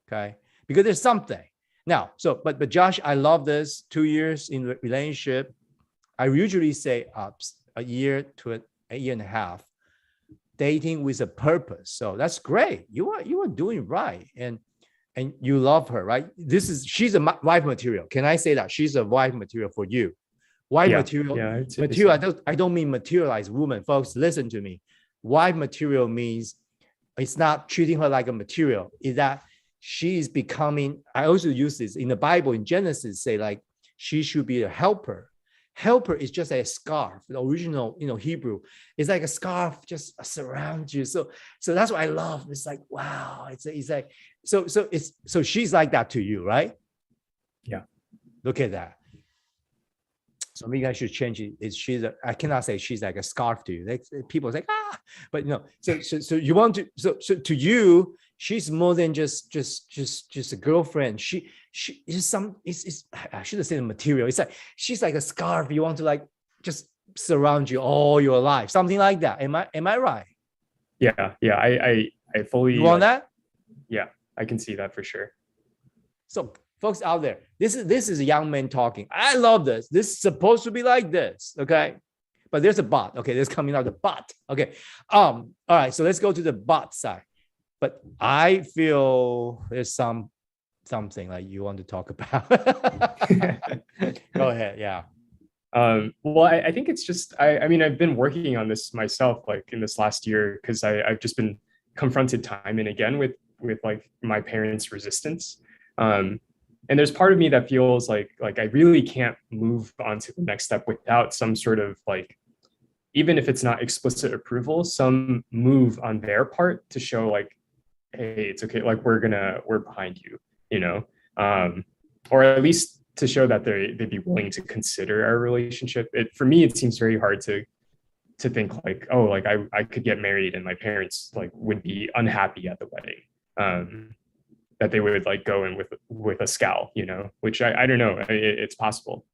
okay? Because there's something. Now, so, but Josh, I love this 2 years in the relationship. I usually say a year to a year and a half, dating with a purpose. So that's great. You are doing right, and you love her, right? She's a wife material. Can I say that she's a wife material for you? Wife material. Yeah, material. I don't mean materialized woman, folks. Listen to me. Wife material means it's not treating her like a material. Is that she is becoming. I also use this in the Bible in Genesis. Say like she should be a helper. Helper is just a scarf. The original, Hebrew, it's like a scarf just surrounds you. So that's what I love. It's like, wow. It's like so she's like that to you, right? Yeah. Look at that. So maybe I should change it. I cannot say she's like a scarf to you. Like, people say but So you want to. So to you, she's more than just a girlfriend. She is some. It's I should have said material. It's like she's like a scarf. You want to like just surround you all your life, something like that. Am I right? Yeah. I fully. You want that? Yeah, I can see that for sure. So, folks out there, this is a young man talking. I love this. This is supposed to be like this, okay? But there's a but. Okay, there's coming out the but. Okay. All right. So let's go to the but side. But I feel there's something like you want to talk about. Go ahead. Yeah. Well, I think it's just I mean I've been working on this myself like in this last year because I've just been confronted time and again with like my parents' resistance. And there's part of me that feels like I really can't move on to the next step without some sort of like, even if it's not explicit approval, some move on their part to show like, hey, it's okay. Like we're behind you, or at least to show that they'd be willing to consider our relationship. For me, it seems very hard to think like, oh, like I could get married and my parents like would be unhappy at the wedding. That they would like go in with a scowl, which I don't know. It's possible.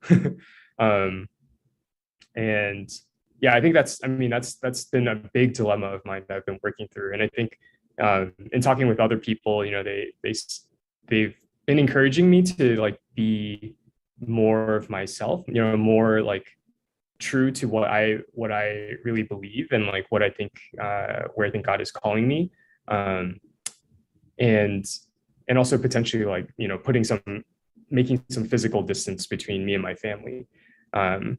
And yeah, I think that's been a big dilemma of mine that I've been working through. And I think in talking with other people, they've been encouraging me to like be more of myself, more like true to what I really believe and like what I think, where I think God is calling me. And also potentially like, making some physical distance between me and my family. And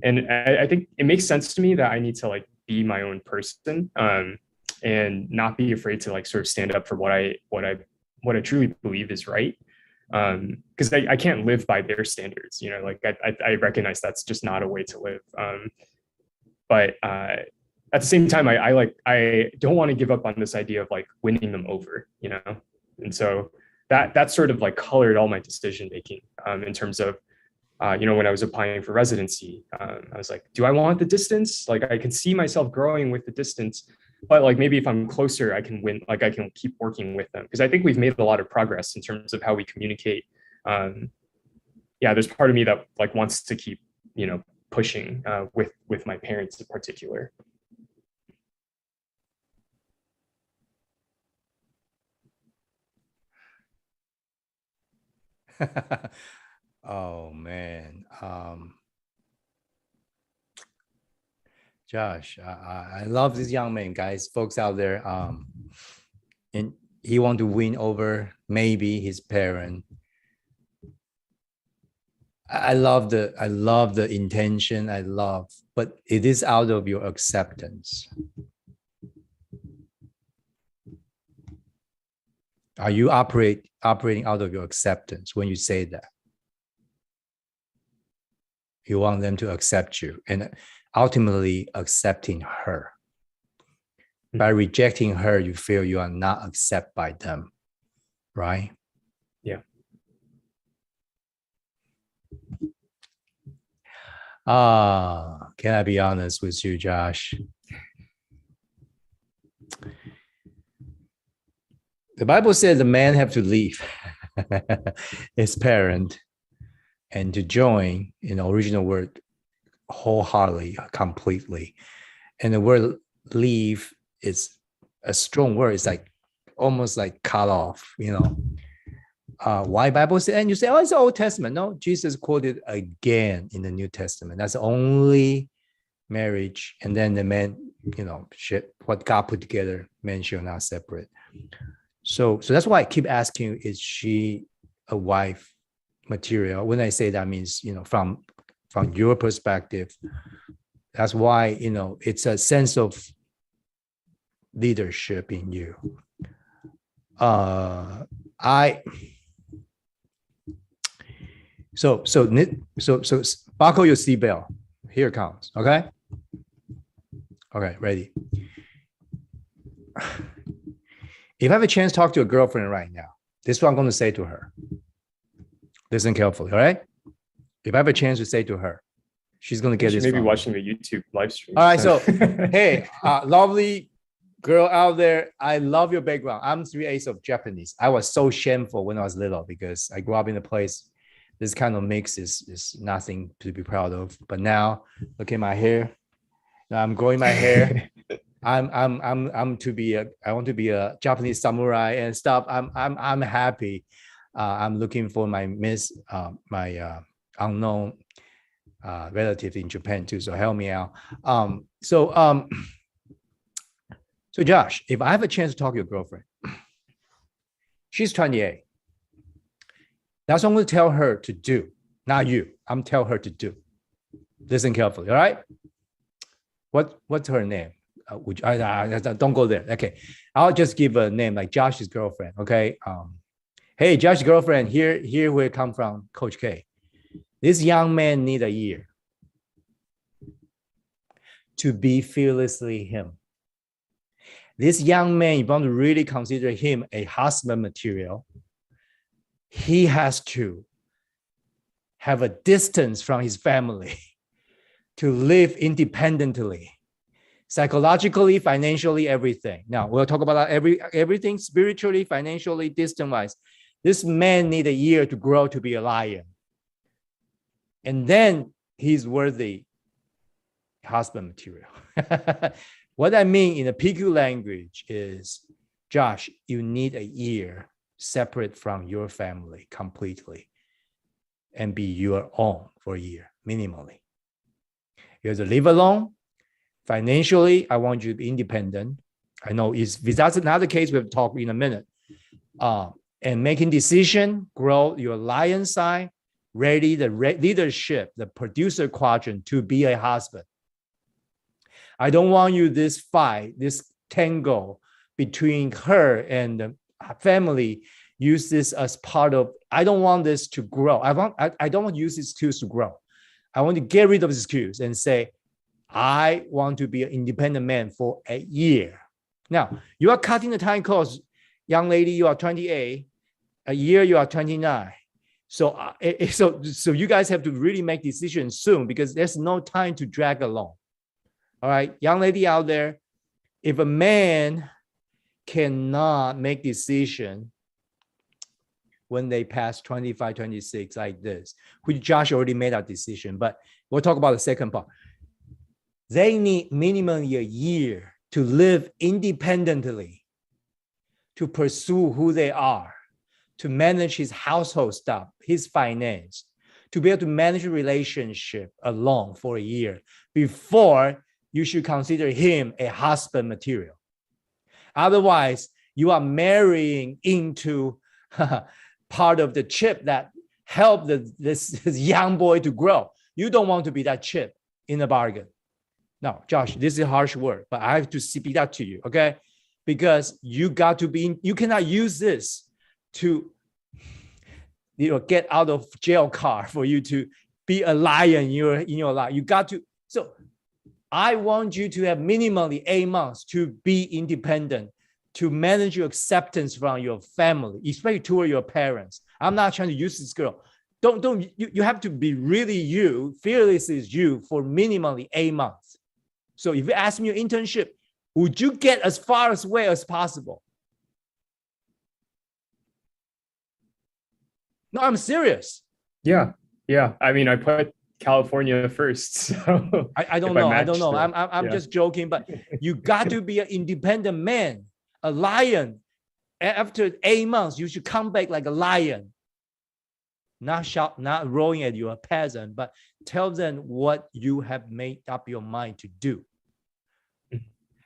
I think it makes sense to me that I need to like be my own person and not be afraid to like sort of stand up for what I truly believe is right. Because I can't live by their standards, like I recognize that's just not a way to live. But at the same time, I don't want to give up on this idea of like winning them over, And so that sort of like colored all my decision making in terms of, when I was applying for residency, I was like, do I want the distance? Like I can see myself growing with the distance, but like maybe if I'm closer, I can win. Like I can keep working with them because I think we've made a lot of progress in terms of how we communicate. There's part of me that like wants to keep, pushing with my parents in particular. Oh man, Josh, I love this young man, guys, folks out there. And he want to win over maybe his parent. I love the intention. But it is out of your acceptance. Are you operating out of your acceptance when you say that? You want them to accept you and ultimately accepting her. By rejecting her, you feel you are not accepted by them, right? Yeah. Can I be honest with you, Josh? The Bible says the man have to leave his parent and to join, in the original word, wholeheartedly, completely. And the word leave is a strong word. It's like almost like cut off, why Bible say, and you say, oh, it's the Old Testament. No, Jesus quoted again in the New Testament. That's the only marriage. And then the man, what God put together, men shall not separate. So that's why I keep asking you, is she a wife material? When I say that means, from your perspective, that's why, it's a sense of leadership in you. So buckle your seatbelt. Here it comes. Okay, ready. If I have a chance to talk to your girlfriend right now, this is what I'm going to say to her. Listen carefully, all right? If I have a chance to say to her, she's going to get this. Maybe watching the YouTube live stream. All right, so hey, lovely girl out there, I love your background. I'm 3/8 of Japanese. I was so shameful when I was little because I grew up in a place. This kind of mix is nothing to be proud of. But now, look at my hair. Now I'm growing my hair. I want to be a Japanese samurai and stuff. I'm happy. I'm looking for my unknown relative in Japan too. So help me out. So Josh, if I have a chance to talk to your girlfriend, she's 28. That's what I'm going to tell her to do. Not you. I'm telling her to do. Listen carefully. All right. What's her name? Don't go there. Okay. I'll just give a name like Josh's girlfriend. Okay. Hey, Josh's girlfriend, here where it come from, Coach K. This young man need a year to be fearlessly him. This young man, you want to really consider him a husband material, he has to have a distance from his family to live independently, psychologically, financially, everything. Now, we'll talk about everything spiritually, financially, distance-wise. This man needs a year to grow to be a lion. And then he's worthy husband material. What I mean in the PQ language is, Josh, you need a year separate from your family completely and be your own for a year, minimally. You have to live alone. Financially, I want you to be independent. I know if that's another case, we have to talk in a minute. And making decision, grow your lion side, ready the leadership, the producer quadrant to be a husband. I don't want you this fight, this tango between her and the family, use this as part of, I don't want this to grow. I don't want to use this excuse to grow. I want to get rid of this excuse and say, I want to be an independent man for a year. Now, you are cutting the time course. Young lady, you are 28. A year, you are 29. So you guys have to really make decisions soon because there's no time to drag along. All right, young lady out there, if a man cannot make decision when they pass 25, 26 like this, which Josh already made that decision, but we'll talk about the second part. They need minimum a year to live independently, to pursue who they are, to manage his household stuff, his finance, to be able to manage a relationship alone for a year before you should consider him a husband material. Otherwise, you are marrying into part of the chip that helped this young boy to grow. You don't want to be that chip in the bargain. Now, Josh, this is a harsh word, but I have to speak that to you, okay? Because you got to be, you cannot use this to get out of jail card for you to be a lion in your life. You got to. So I want you to have minimally 8 months to be independent, to manage your acceptance from your family, especially toward your parents. I'm not trying to use this girl. You have to be really you, fearless is you for minimally 8 months. So if you ask me your internship, would you get as far away as possible? No, I'm serious. Yeah. I mean, I put California first. So I don't know. I'm just joking, but you got to be an independent man, a lion. After 8 months, you should come back like a lion. Not roaring at you, a peasant, but tell them what you have made up your mind to do.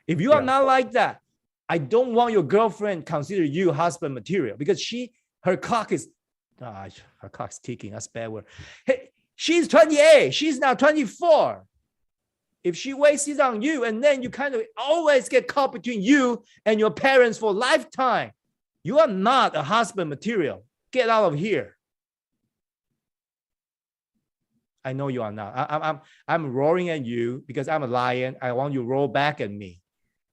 If you are not like that, I don't want your girlfriend consider you husband material, because her clock is ticking. That's a bad word. Hey, she's 28. She's now 24. If she wastes on you, and then you kind of always get caught between you and your parents for a lifetime, you are not a husband material. Get out of here. I know you are not. I'm roaring at you because I'm a lion. I want you to roll back at me.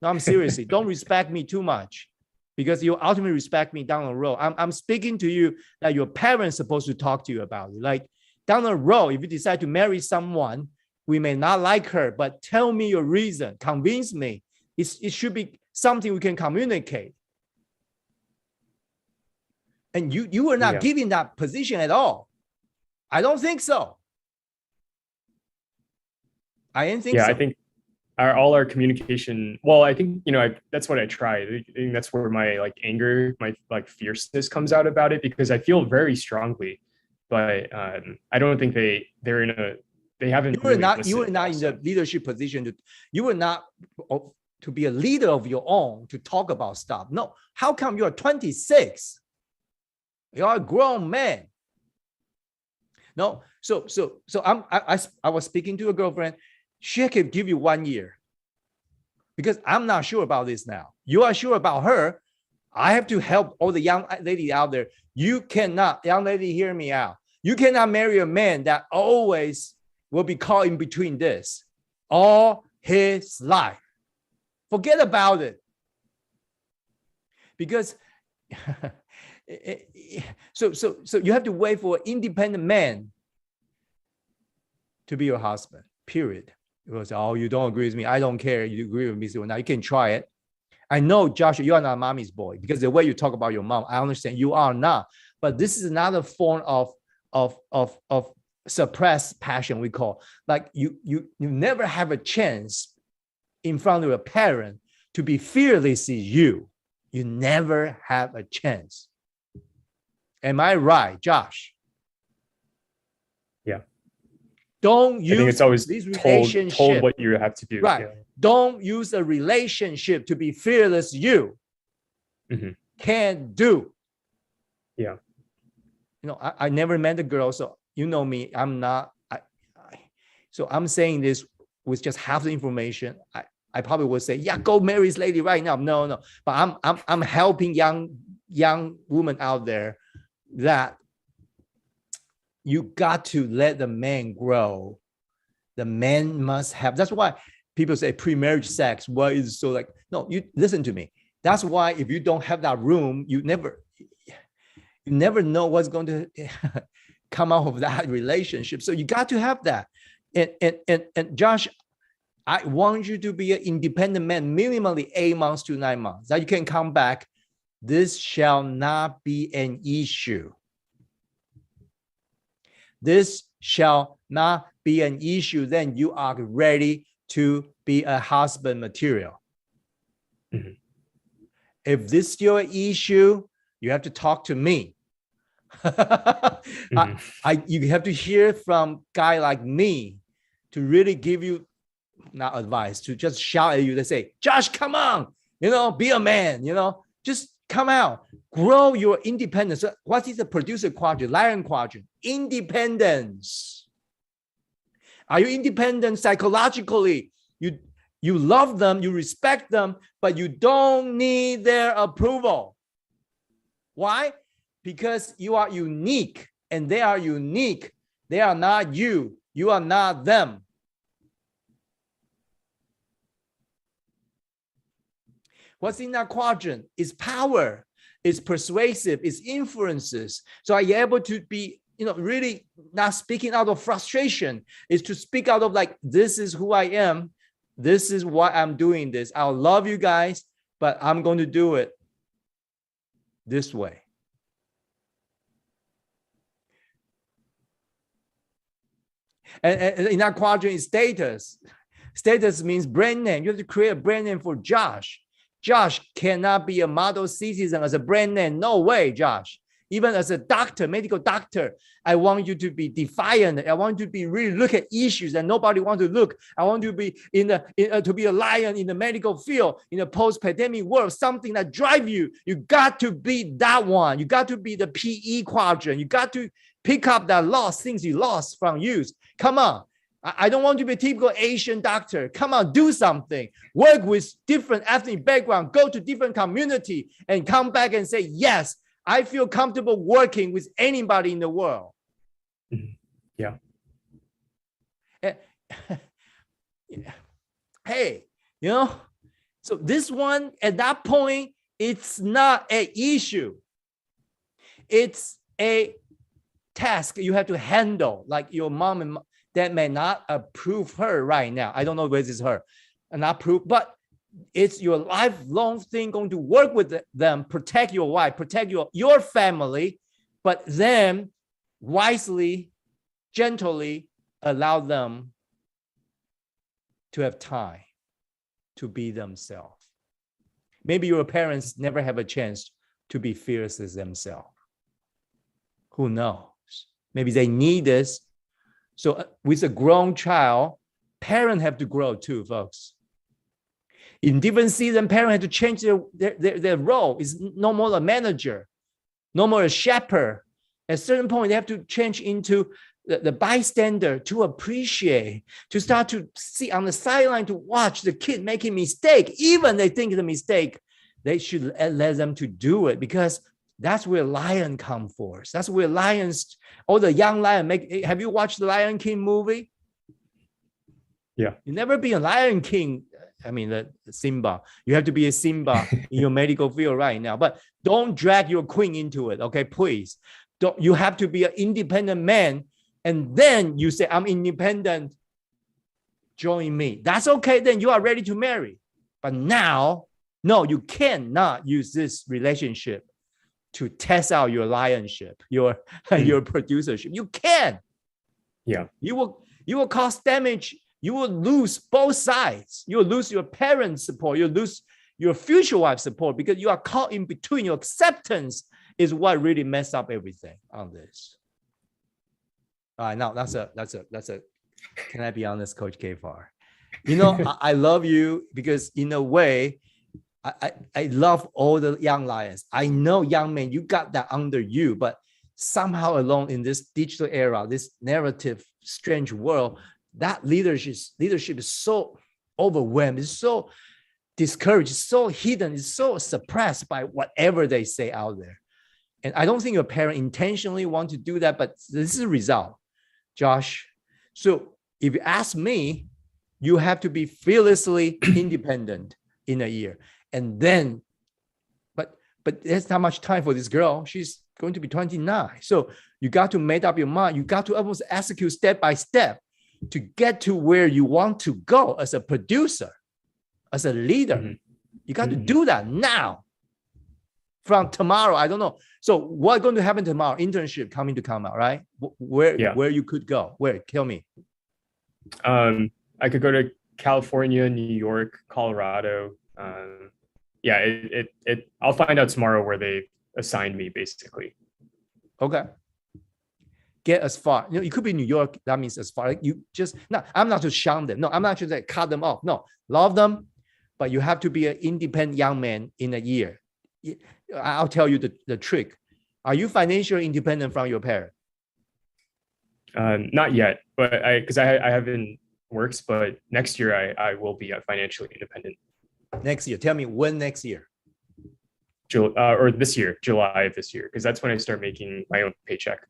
No, I'm seriously. Don't respect me too much, because you ultimately respect me down the road. I'm speaking to you that your parents are supposed to talk to you about it. Like down the road, if you decide to marry someone, we may not like her, but tell me your reason. Convince me. It should be something we can communicate. And you were not given that position at all. I don't think so. I didn't think so. I think all our communication, well, I think, that's what I try. I think that's where my anger, my fierceness comes out about it, because I feel very strongly, but I don't think they haven't. You were not in the leadership position you were not to be a leader of your own, to talk about stuff. No, how come you are 26? You are a grown man. No, so I was speaking to a girlfriend. She could give you 1 year, because I'm not sure about this now. You are sure about her. I have to help all the young ladies out there. You cannot, young lady, hear me out. You cannot marry a man that always will be caught in between this all his life. Forget about it. Because so you have to wait for an independent man to be your husband, period. It was, you don't agree with me. I don't care. You agree with me. So now you can try it. I know, Joshua, you are not mommy's boy, because the way you talk about your mom, I understand you are not. But this is another form of suppressed passion, we call. Like you never have a chance in front of a parent to be fearless as you. You never have a chance. Am I right, Josh? Yeah. Don't use, I think it's always this relationship. Told what you have to do. Right. Yeah. Don't use a relationship to be fearless you. Mm-hmm. Can't do. Yeah. I never met a girl, so you know me. I'm not. So I'm saying this with just half the information. I probably would say, yeah, go marry this lady right now. No. But I'm helping young women out there that you got to let the man grow. The man must have. That's why people say pre-marriage sex. Why is it so like? No, you listen to me. That's why if you don't have that room, you never know what's going to come out of that relationship. So you got to have that. And Josh, I want you to be an independent man, minimally 8 months to 9 months. That you can come back. This shall not be an issue. This shall not be an issue. Then you are ready to be a husband material. Mm-hmm. If this is still an issue, you have to talk to me. Mm-hmm. You have to hear from a guy like me to really give you, not advice, to just shout at you to say, Josh, come on, be a man, just come out, grow your independence. What is the producer quadrant, lion quadrant? Independence. Are you independent psychologically? You love them, you respect them, but you don't need their approval. Why? because you are unique and they are unique. They are not you. You are not them. What's in that quadrant is power, is persuasive, is influences. So are you able to be, really not speaking out of frustration, is to speak out of like, this is who I am. This is why I'm doing this. I'll love you guys, but I'm going to do it this way. And in that quadrant is status. Status means brand name. You have to create a brand name for Josh. Josh cannot be a model citizen as a brand name. No way, Josh. Even as a doctor, medical doctor, I want you to be defiant. I want you to be really look at issues that nobody wants to look. I want you to be to be a lion in the medical field, in a post-pandemic world, something that drives you. You got to be that one. You got to be the PE quadrant. You got to pick up that lost things you lost from youth. Come on. I don't want to be a typical Asian doctor. Come on, do something. Work with different ethnic background. Go to different community and come back and say, yes, I feel comfortable working with anybody in the world. Yeah. Hey, so this one at that point, it's not an issue. It's a task you have to handle, like your mom and dad may not approve her right now. I don't know whether it's her and not approve, but it's your lifelong thing, going to work with them, protect your wife, protect your family, but then wisely, gently allow them to have time to be themselves. Maybe your parents never have a chance to be fierce as themselves. Who knows? Maybe they need this. So with a grown child, parents have to grow too, folks. In different seasons, parents have to change their role. It's no more a manager, no more a shepherd. At a certain point, they have to change into the bystander, to appreciate, to start to see on the sideline, to watch the kid making mistake. Even they think it's a mistake, they should let them to do it, because that's where lion come forth. That's where lions, all the young lion make. Have you watched the Lion King movie? Yeah. You never be a Lion King. I mean, the Simba. You have to be a Simba in your medical field right now. But don't drag your queen into it, okay? Please. Don't. You have to be an independent man. And then you say, I'm independent. Join me. That's okay. Then you are ready to marry. But now, no, you cannot use this relationship to test out your lionship, your producership. You can. Yeah. You will cause damage. You will lose both sides. You will lose your parents' support. You'll lose your future wife's support, because you are caught in between. Your acceptance is what really messed up everything on this. All right, now that's a. Can I be honest, Coach Kfar? I love you because in a way, I love all the young lions. I know, young men, you got that under you, but somehow alone in this digital era, this narrative, strange world, that leadership is so overwhelmed, it's so discouraged, it's so hidden, it's so suppressed by whatever they say out there. And I don't think your parent intentionally want to do that, but this is a result, Josh. So if you ask me, you have to be fearlessly independent in a year. And then, but there's not much time for this girl. She's going to be 29. So you got to make up your mind. You got to almost execute step by step to get to where you want to go as a producer, as a leader. Mm-hmm. You got to do that now. From tomorrow, I don't know. So what's going to happen tomorrow? Internship coming to come out, right? Where you could go? Where? Tell me. I could go to California, New York, Colorado. I'll find out tomorrow where they assigned me, basically. Okay. Get as far. You could be New York. That means as far. You just no. I'm not to shun them. No, I'm not to cut them off. No, love them, but you have to be an independent young man in a year. I'll tell you the trick. Are you financially independent from your parents? Not yet, but because I haven't worked, but next year I will be financially independent. Next year. Tell me when next year. or this year, July of this year, because that's when I start making my own paycheck.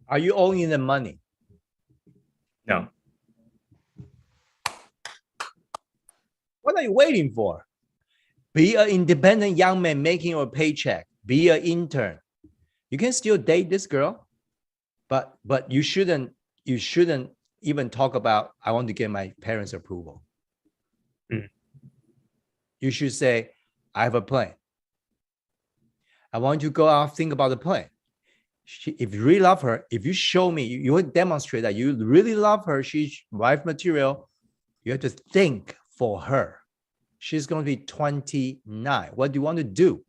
Are you owing them money? No. What are you waiting for? Be an independent young man making your paycheck. Be an intern. You can still date this girl, but you shouldn't even talk about, I want to get my parents' approval. You should say, I have a plan. I want you to go out, think about the plan. If you really love her, if you show me, you would demonstrate that you really love her, she's wife material, you have to think for her. She's going to be 29. What do you want to do?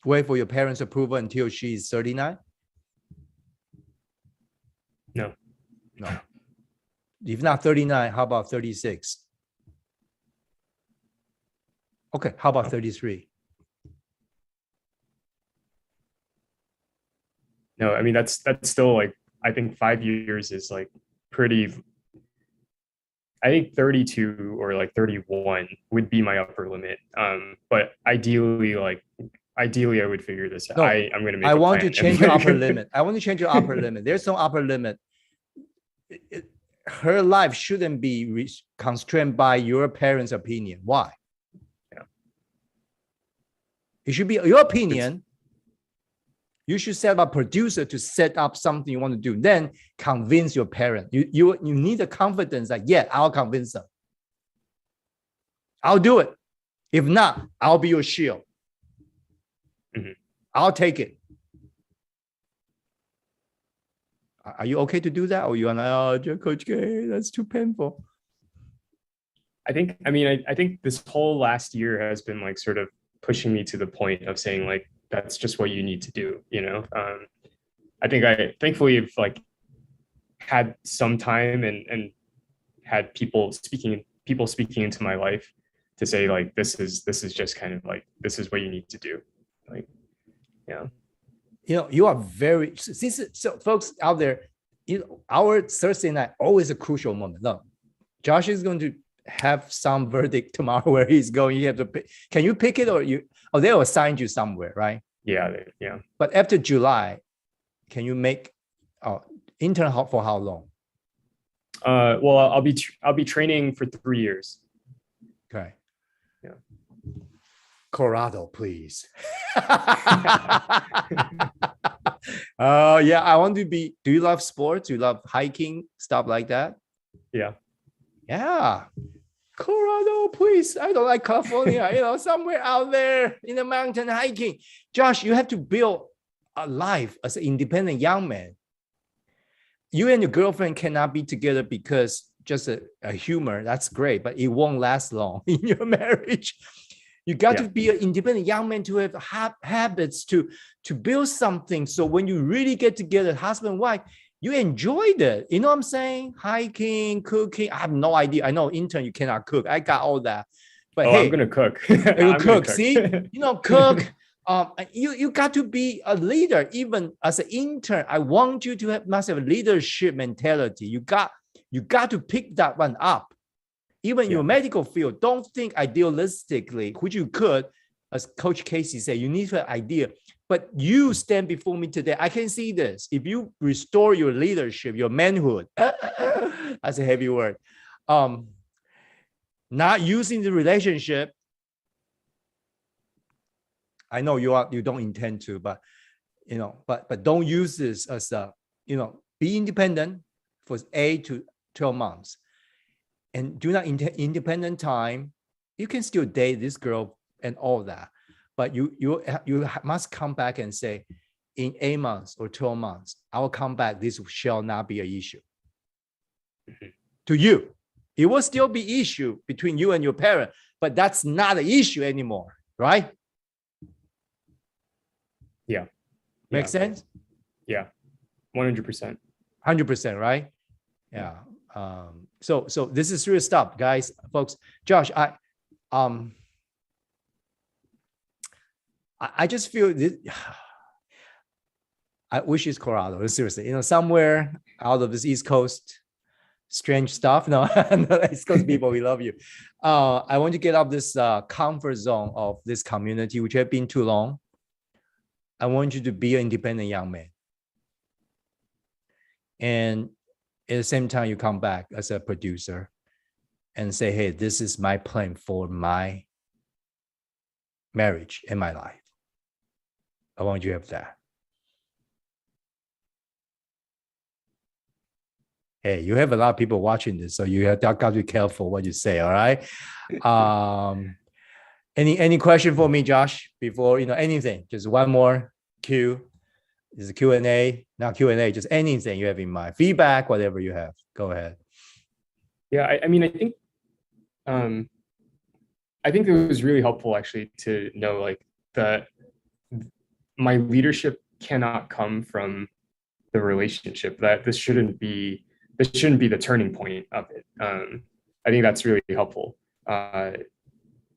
Wait for your parents' approval until she's 39? No. If not 39, how about 36? Okay, how about 33? No, I mean, that's still like, I think 5 years is like pretty, I think 32 or like 31 would be my upper limit. But ideally I would figure this out. No, I'm going to make I a want to plan. change your upper limit. I want to change your upper limit. There's no upper limit. Her life shouldn't be constrained by your parents' opinion. Why? Yeah. It should be your opinion. You should set up a producer to set up something you want to do. Then convince your parent. You need the confidence that, yeah, I'll convince them. I'll do it. If not, I'll be your shield. I'll take it. Are you okay to do that? Or you are like, oh, Coach K, that's too painful? I think this whole last year has been like sort of pushing me to the point of saying like, that's just what you need to do. You know, I think I thankfully have like had some time and had people speaking into my life to say like, this is just kind of like, this is what you need to do. Like, yeah. You know, you are very, so folks out there, you know, our Thursday night, always a crucial moment. No, Josh is going to have some verdict tomorrow where he's going. You have to pick. Can you pick it or they'll assign you somewhere, right? Yeah. But after July, can you make intern for how long? Well, I'll be training for 3 years. Okay. Yeah. Colorado, please. Yeah, I want to be. Do you love sports? Do you love hiking, stuff like that? Yeah. Colorado, please. I don't like California. You know, somewhere out there in the mountain hiking. Josh, you have to build a life as an independent young man. You and your girlfriend cannot be together because just a humor. That's great, but it won't last long in your marriage. You got to be an independent young man to have habits to build something. So when you really get together, husband and wife, you enjoy that. You know what I'm saying? Hiking, cooking. I have no idea. I know intern, you cannot cook. I got all that. But hey, I'm gonna cook. You cook. See, you know, cook. You got to be a leader. Even as an intern, I want you to must have a leadership mentality. You got to pick that one up. Even your medical field, don't think idealistically, which you could, as Coach Casey said, you need to have idea. But you stand before me today. I can see this. If you restore your leadership, your manhood, that's a heavy word. Not using the relationship. I know you don't intend to, but you know, but don't use this as a, you know, be independent for 8 to 12 months. And do not independent time. You can still date this girl and all that, but you must come back and say, in 8 months or 12 months, I will come back. This shall not be an issue. To you, it will still be issue between you and your parent, but that's not an issue anymore, right? Yeah. Make sense? Yeah, 100%. 100%, right? Yeah. So this is serious stuff, guys, folks. Josh, I just feel this. I wish it's Colorado. Seriously, somewhere out of this East Coast, strange stuff. No, no, East Coast people, we love you. I want to get out this comfort zone of this community, which have been too long. I want you to be an independent young man. And at the same time, you come back as a producer and say, hey, this is my plan for my marriage and my life. I want you to have that. Hey, you have a lot of people watching this, so you have got to be careful what you say, all right? Any question for me, Josh, before, anything? Just one more Q. This is a Q&A, not Q&A, just anything you have in mind. Feedback, whatever you have. Go ahead. Yeah, I mean, I think it was really helpful actually to know like that my leadership cannot come from the relationship, that this shouldn't be the turning point of it. I think that's really helpful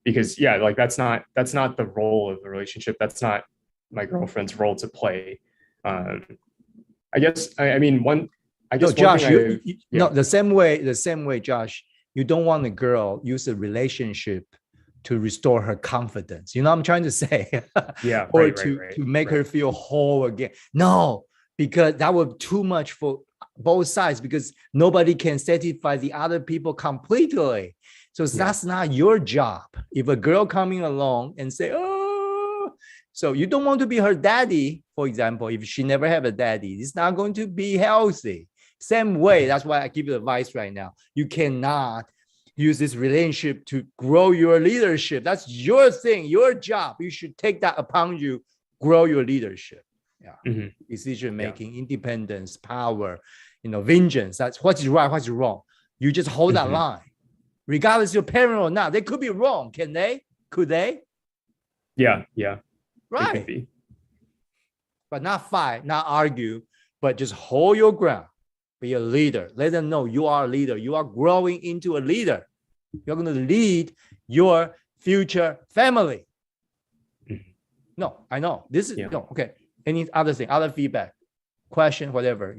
because yeah, like that's not the role of the relationship. That's not my girlfriend's role to play. I guess Josh, the same way, Josh, you don't want a girl use a relationship to restore her confidence. You know what I'm trying to say? Yeah. Or to make her feel whole again. No, because that would be too much for both sides, because nobody can satisfy the other people completely. So that's not your job. If a girl coming along and say, oh, so you don't want to be her daddy, for example, if she never have a daddy, it's not going to be healthy. Same way, that's why I give you advice right now. You cannot use this relationship to grow your leadership. That's your thing, your job. You should take that upon you, grow your leadership. Yeah. Mm-hmm. Decision making, independence, power, vengeance. That's what's right, what's wrong. You just hold that line. Regardless your parent or not, they could be wrong. Can they? Could they? Yeah. Right. But not fight, not argue, but just hold your ground. Be a leader. Let them know you are a leader. You are growing into a leader. You're going to lead your future family. No, I know. This is no, okay. Any other thing, other feedback, question, whatever.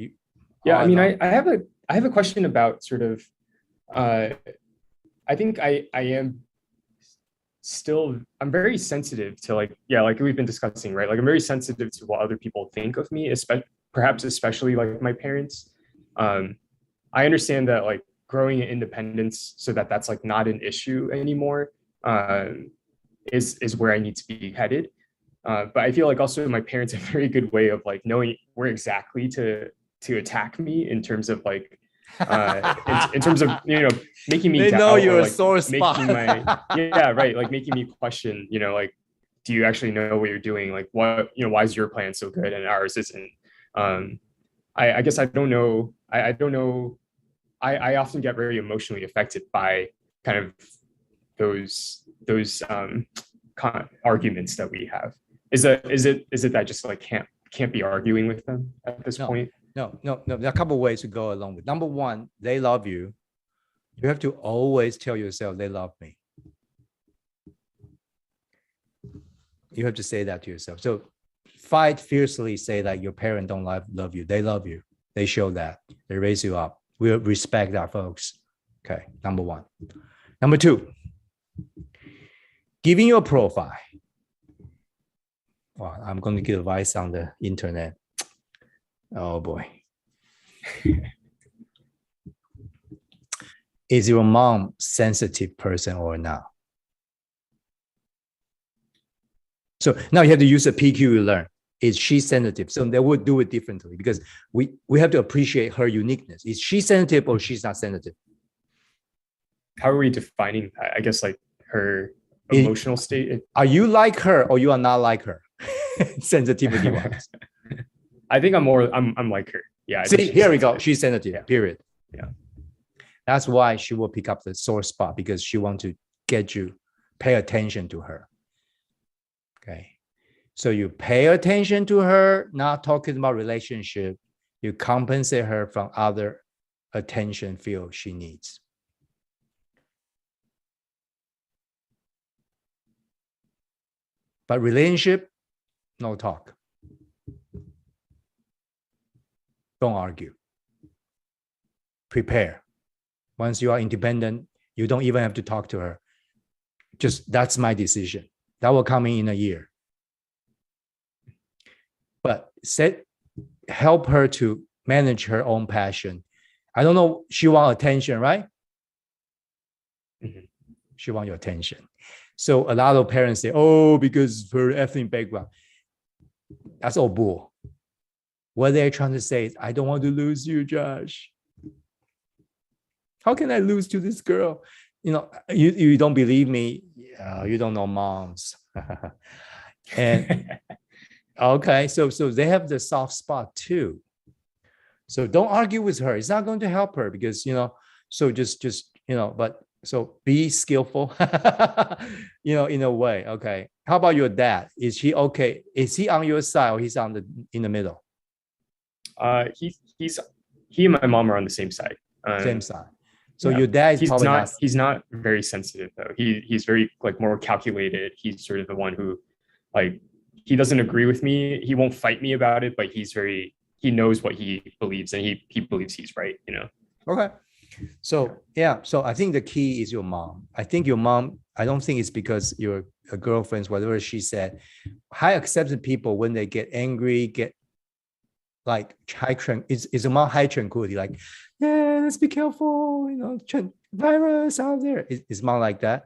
I mean, I have a question about sort of, I think I am still, I'm very sensitive to like we've been discussing, right? Like I'm very sensitive to what other people think of me, especially like my parents. I understand that like growing in independence so that that's like not an issue anymore is where I need to be headed. But I feel like also my parents have a very good way of like knowing where exactly to attack me in terms of like in terms of making me they know you're like, a sore spot. Like making me question like, do you actually know what you're doing? Like what why is your plan so good and ours isn't? I guess I don't know. I don't know. I often get very emotionally affected by kind of those arguments that we have. Is it that I just like can't be arguing with them at this point? No. There are a couple of ways to go along with. Number one, they love you. You have to always tell yourself they love me. You have to say that to yourself. So fight fiercely, say that your parents don't love you. They love you. They show that. They raise you up. We respect our folks. Okay, number one. Number two, giving you a profile. Well, I'm going to give advice on the internet. Oh boy. Is your mom sensitive person or not? So now you have to use a PQ you learn. Is she sensitive? So they would do it differently because we have to appreciate her uniqueness. Is she sensitive or she's not sensitive? How are we defining that? I guess like her emotional state. Are you like her or you are not like her? Sensitivity wise. I think I'm like her. Yeah. See, here we go. She's sensitive, period. Yeah. That's why she will pick up the sore spot because she wants to get you pay attention to her. Okay. So you pay attention to her, not talking about relationship. You compensate her from other attention field she needs. But relationship, no talk. don't argue. Prepare. Once you are independent, you don't even have to talk to her. Just that's my decision. That will come in a year. But help her to manage her own passion. I don't know, she wants attention, right? She wants your attention. So a lot of parents say, oh, because her ethnic background. That's all bull. What they're trying to say is, I don't want to lose you, Josh. How can I lose to this girl? You don't believe me. You don't know moms. And okay, so they have the soft spot too. So don't argue with her. It's not going to help her because, so just but so be skillful, in a way. Okay. How about your dad? Is he okay? Is he on your side or he's in the middle? He and my mom are on the same side. Same side. So your dad is probably not. He's not very sensitive though. He's very more calculated. He's sort of the one who, he doesn't agree with me. He won't fight me about it, but he knows what he believes and he believes he's right. Okay. So yeah. So I think the key is your mom. I think your mom. I don't think it's because your girlfriends, whatever she said. High accepted people when they get angry, get is a more high tranquility, yeah, let's be careful, virus out there. It's more like that.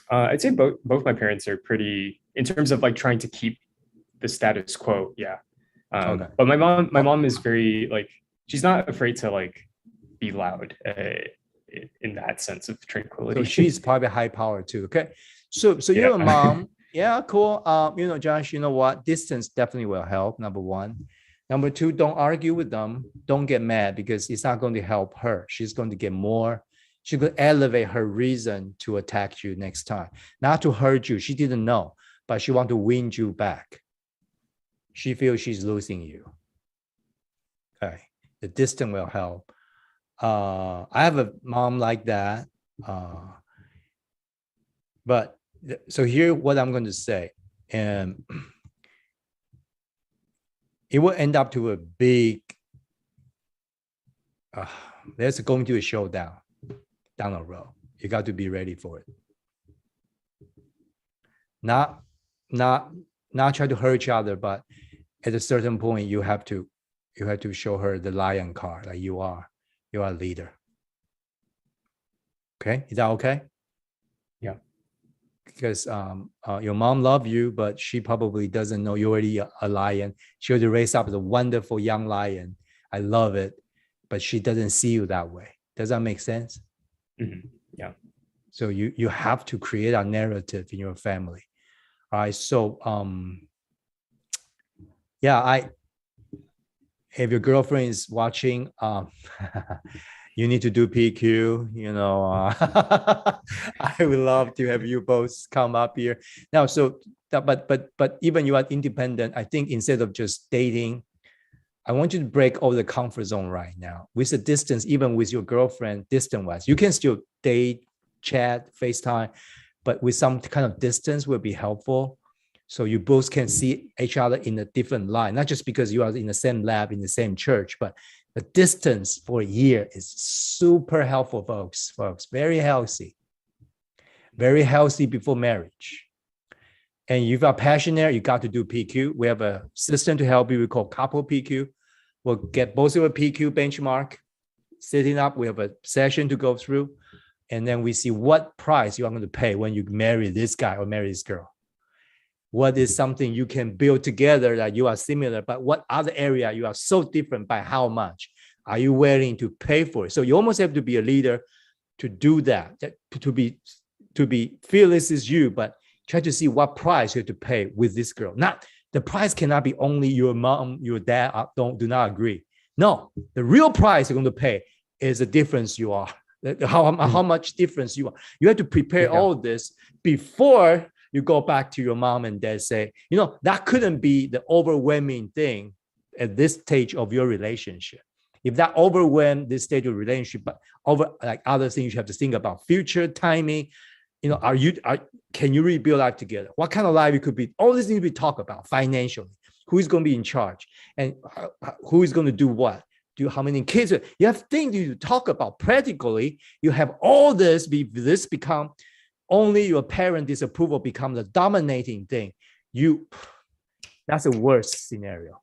I'd say both my parents are pretty, in terms of trying to keep the status quo. Yeah. Okay. But my mom is very she's not afraid to be loud in that sense of tranquility. So she's probably high power too. Okay. So you're a mom. Yeah, cool. Josh, you know what? Distance definitely will help. Number one. Number two, don't argue with them. Don't get mad because it's not going to help her. She's going to get more. She could elevate her reason to attack you next time. Not to hurt you. She didn't know, but she wants to win you back. She feels she's losing you. Okay. The distance will help. I have a mom like that. But so here what I'm going to say. And it will end up to a big, there's going to be a showdown down the road. You got to be ready for it. Not try to hurt each other, but at a certain point, you have to show her the lion card, you are a leader. Okay, is that okay? Yeah. Because your mom loves you, but she probably doesn't know you're already a lion. She already raised up as a wonderful young lion. I love it, but she doesn't see you that way. Does that make sense? Mm-hmm. Yeah. So you have to create a narrative in your family. All right. So if your girlfriend is watching, you need to do PQ, I would love to have you both come up here. Now, but even you are independent, I think instead of just dating, I want you to break all the comfort zone right now. With the distance, even with your girlfriend, distance-wise, you can still date, chat, FaceTime, but with some kind of distance will be helpful. So you both can see each other in a different light, not just because you are in the same lab, in the same church, but the distance for a year is super helpful, folks. Very healthy before marriage. And if you are passionate, you got to do PQ. We have a system to help you. We call couple PQ. We'll get both of a PQ benchmark, setting up. We have a session to go through. And then we see what price you are going to pay when you marry this guy or marry this girl. What is something you can build together that you are similar, but what other area you are so different by how much are you willing to pay for it? So you almost have to be a leader to do that, to be fearless is you, but try to see what price you have to pay with this girl. Not the price cannot be only your mom, your dad do not agree. No, the real price you're going to pay is the difference you are, how much difference you are. You have to prepare all this before you go back to your mom and dad, say, that couldn't be the overwhelming thing at this stage of your relationship. If that overwhelmed this stage of relationship, but over other things you have to think about, future timing, can you rebuild life together? What kind of life it could be? All these things we talk about financially. who is going to be in charge, and who is going to do what, how many kids. You have things you talk about practically. You have all this, this become only your parent disapproval become the dominating thing. That's the worst scenario.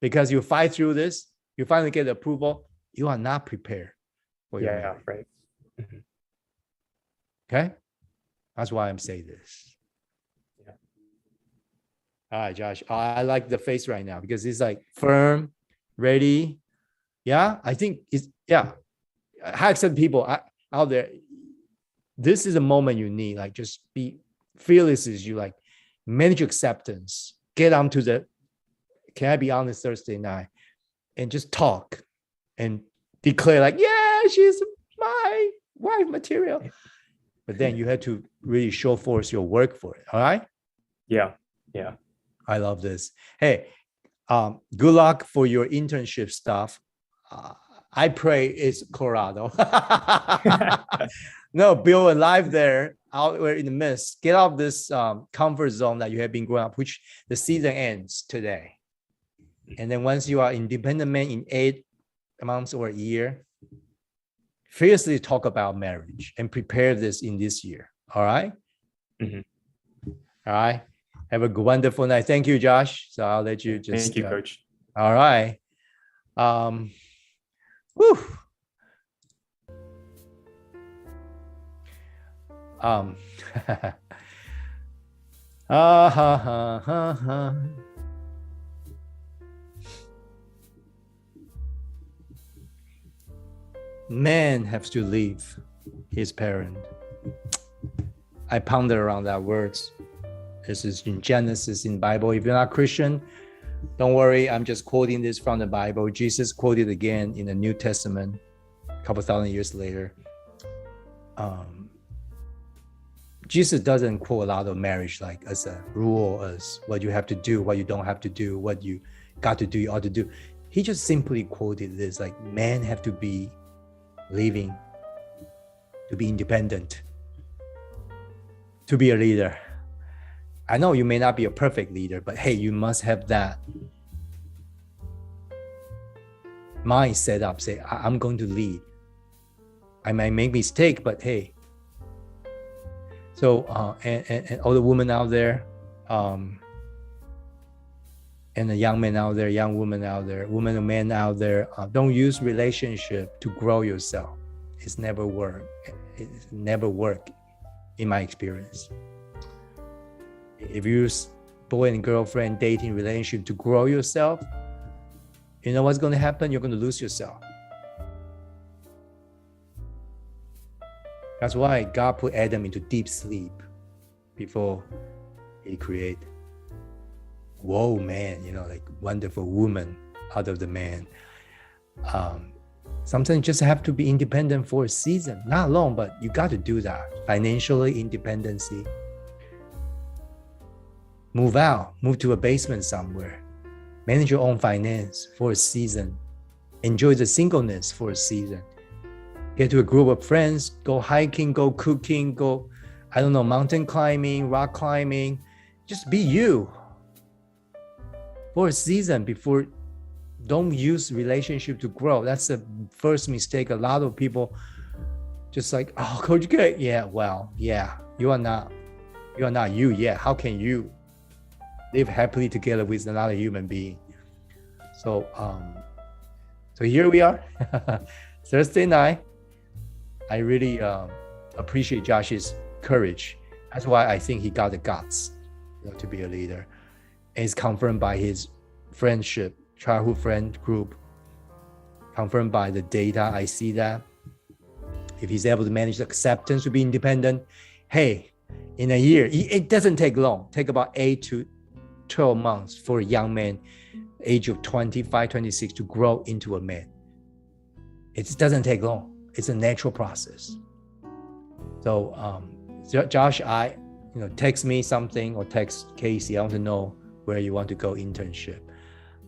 Because you fight through this, you finally get approval, you are not prepared for your marriage. Right. Okay? That's why I'm saying this. Yeah. All right, Josh. I like the face right now because it's like firm, ready. Yeah, I think it's, yeah. I accept people out there. This is a moment you need, like just be fearless as you like, manage acceptance, get onto the, can I be honest Thursday night, and just talk and declare like, yeah, she's my wife material. But then you have to really show forth your work for it. All right. Yeah. I love this. Hey, good luck for your internship stuff. I pray it's Colorado. No, build a life there out where in the midst. Get out of this comfort zone that you have been growing up, which the season ends today. And then once you are independent man in 8 months or a year, fiercely talk about marriage and prepare this in this year. All right. Mm-hmm. All right. Have a wonderful night. Thank you, Josh. So I'll let you just. Thank you, Coach. All right. Whew. Man has to leave his parent. I ponder around that words. This is in Genesis in the Bible. If you're not Christian, don't worry. I'm just quoting this from the Bible. Jesus quoted again in the New Testament a couple thousand years later. Jesus doesn't quote a lot of marriage like as a rule, as what you have to do, what you don't have to do, what you got to do, you ought to do. He just simply quoted this like men have to be living, to be independent, to be a leader. I know you may not be a perfect leader, but hey, you must have that mind set up. Say, I'm going to lead. I might make mistake, but hey. So, and all the women out there, and the young men out there, young women out there, women and men out there, don't use relationship to grow yourself. It's never work. It's never work in my experience. If you use boy and girlfriend dating relationship to grow yourself, you know what's going to happen? You're going to lose yourself. That's why God put Adam into deep sleep before he created. Whoa, man, like wonderful woman out of the man. Sometimes you just have to be independent for a season, not long, but you got to do that. Financially, independency. Move out, move to a basement somewhere. Manage your own finance for a season. Enjoy the singleness for a season. Get to a group of friends, go hiking, go cooking, go, mountain climbing, rock climbing. Just be you for a season before. Don't use relationship to grow. That's the first mistake. A lot of people just like, oh, Coach K. Yeah, well, yeah, you are not you. Yeah, how can you live happily together with another human being? So here we are, Thursday night. I really appreciate Josh's courage. That's why I think he got the guts, to be a leader. And it's confirmed by his friendship, childhood friend group, confirmed by the data. I see that. If he's able to manage the acceptance to be independent, hey, in a year, it doesn't take long. Take about 8 to 12 months for a young man, age of 25, 26 to grow into a man. It doesn't take long. It's a natural process. So Josh, text me something or text Casey. I want to know where you want to go internship.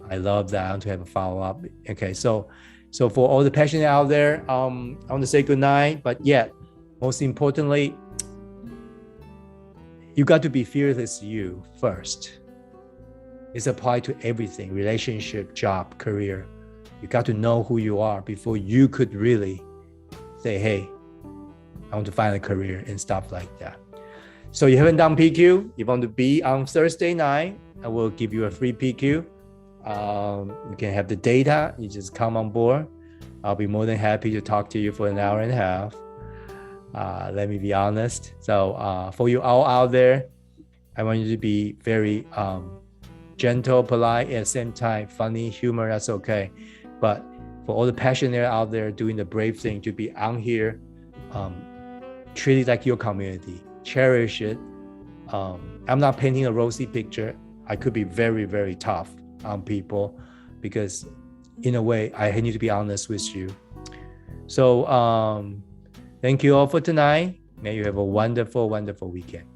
I love that. I want to have a follow-up. Okay, so for all the passionate out there, I want to say good night. But yet, most importantly, you got to be fearless you first. It's applied to everything, relationship, job, career. You got to know who you are before you could really say, hey, I want to find a career and stuff like that. So you haven't done PQ, you want to be on Thursday night, I will give you a free PQ. You can have the data, you just come on board. I'll be more than happy to talk to you for an hour and a half. Let me be honest. So for you all out there, I want you to be very gentle, polite, at the same time, funny, humor, that's okay. But for all the passionate out there doing the brave thing to be on here, treat it like your community, cherish it. I'm not painting a rosy picture. I could be very, very tough on people because in a way, I need to be honest with you. So thank you all for tonight. May you have a wonderful, wonderful weekend.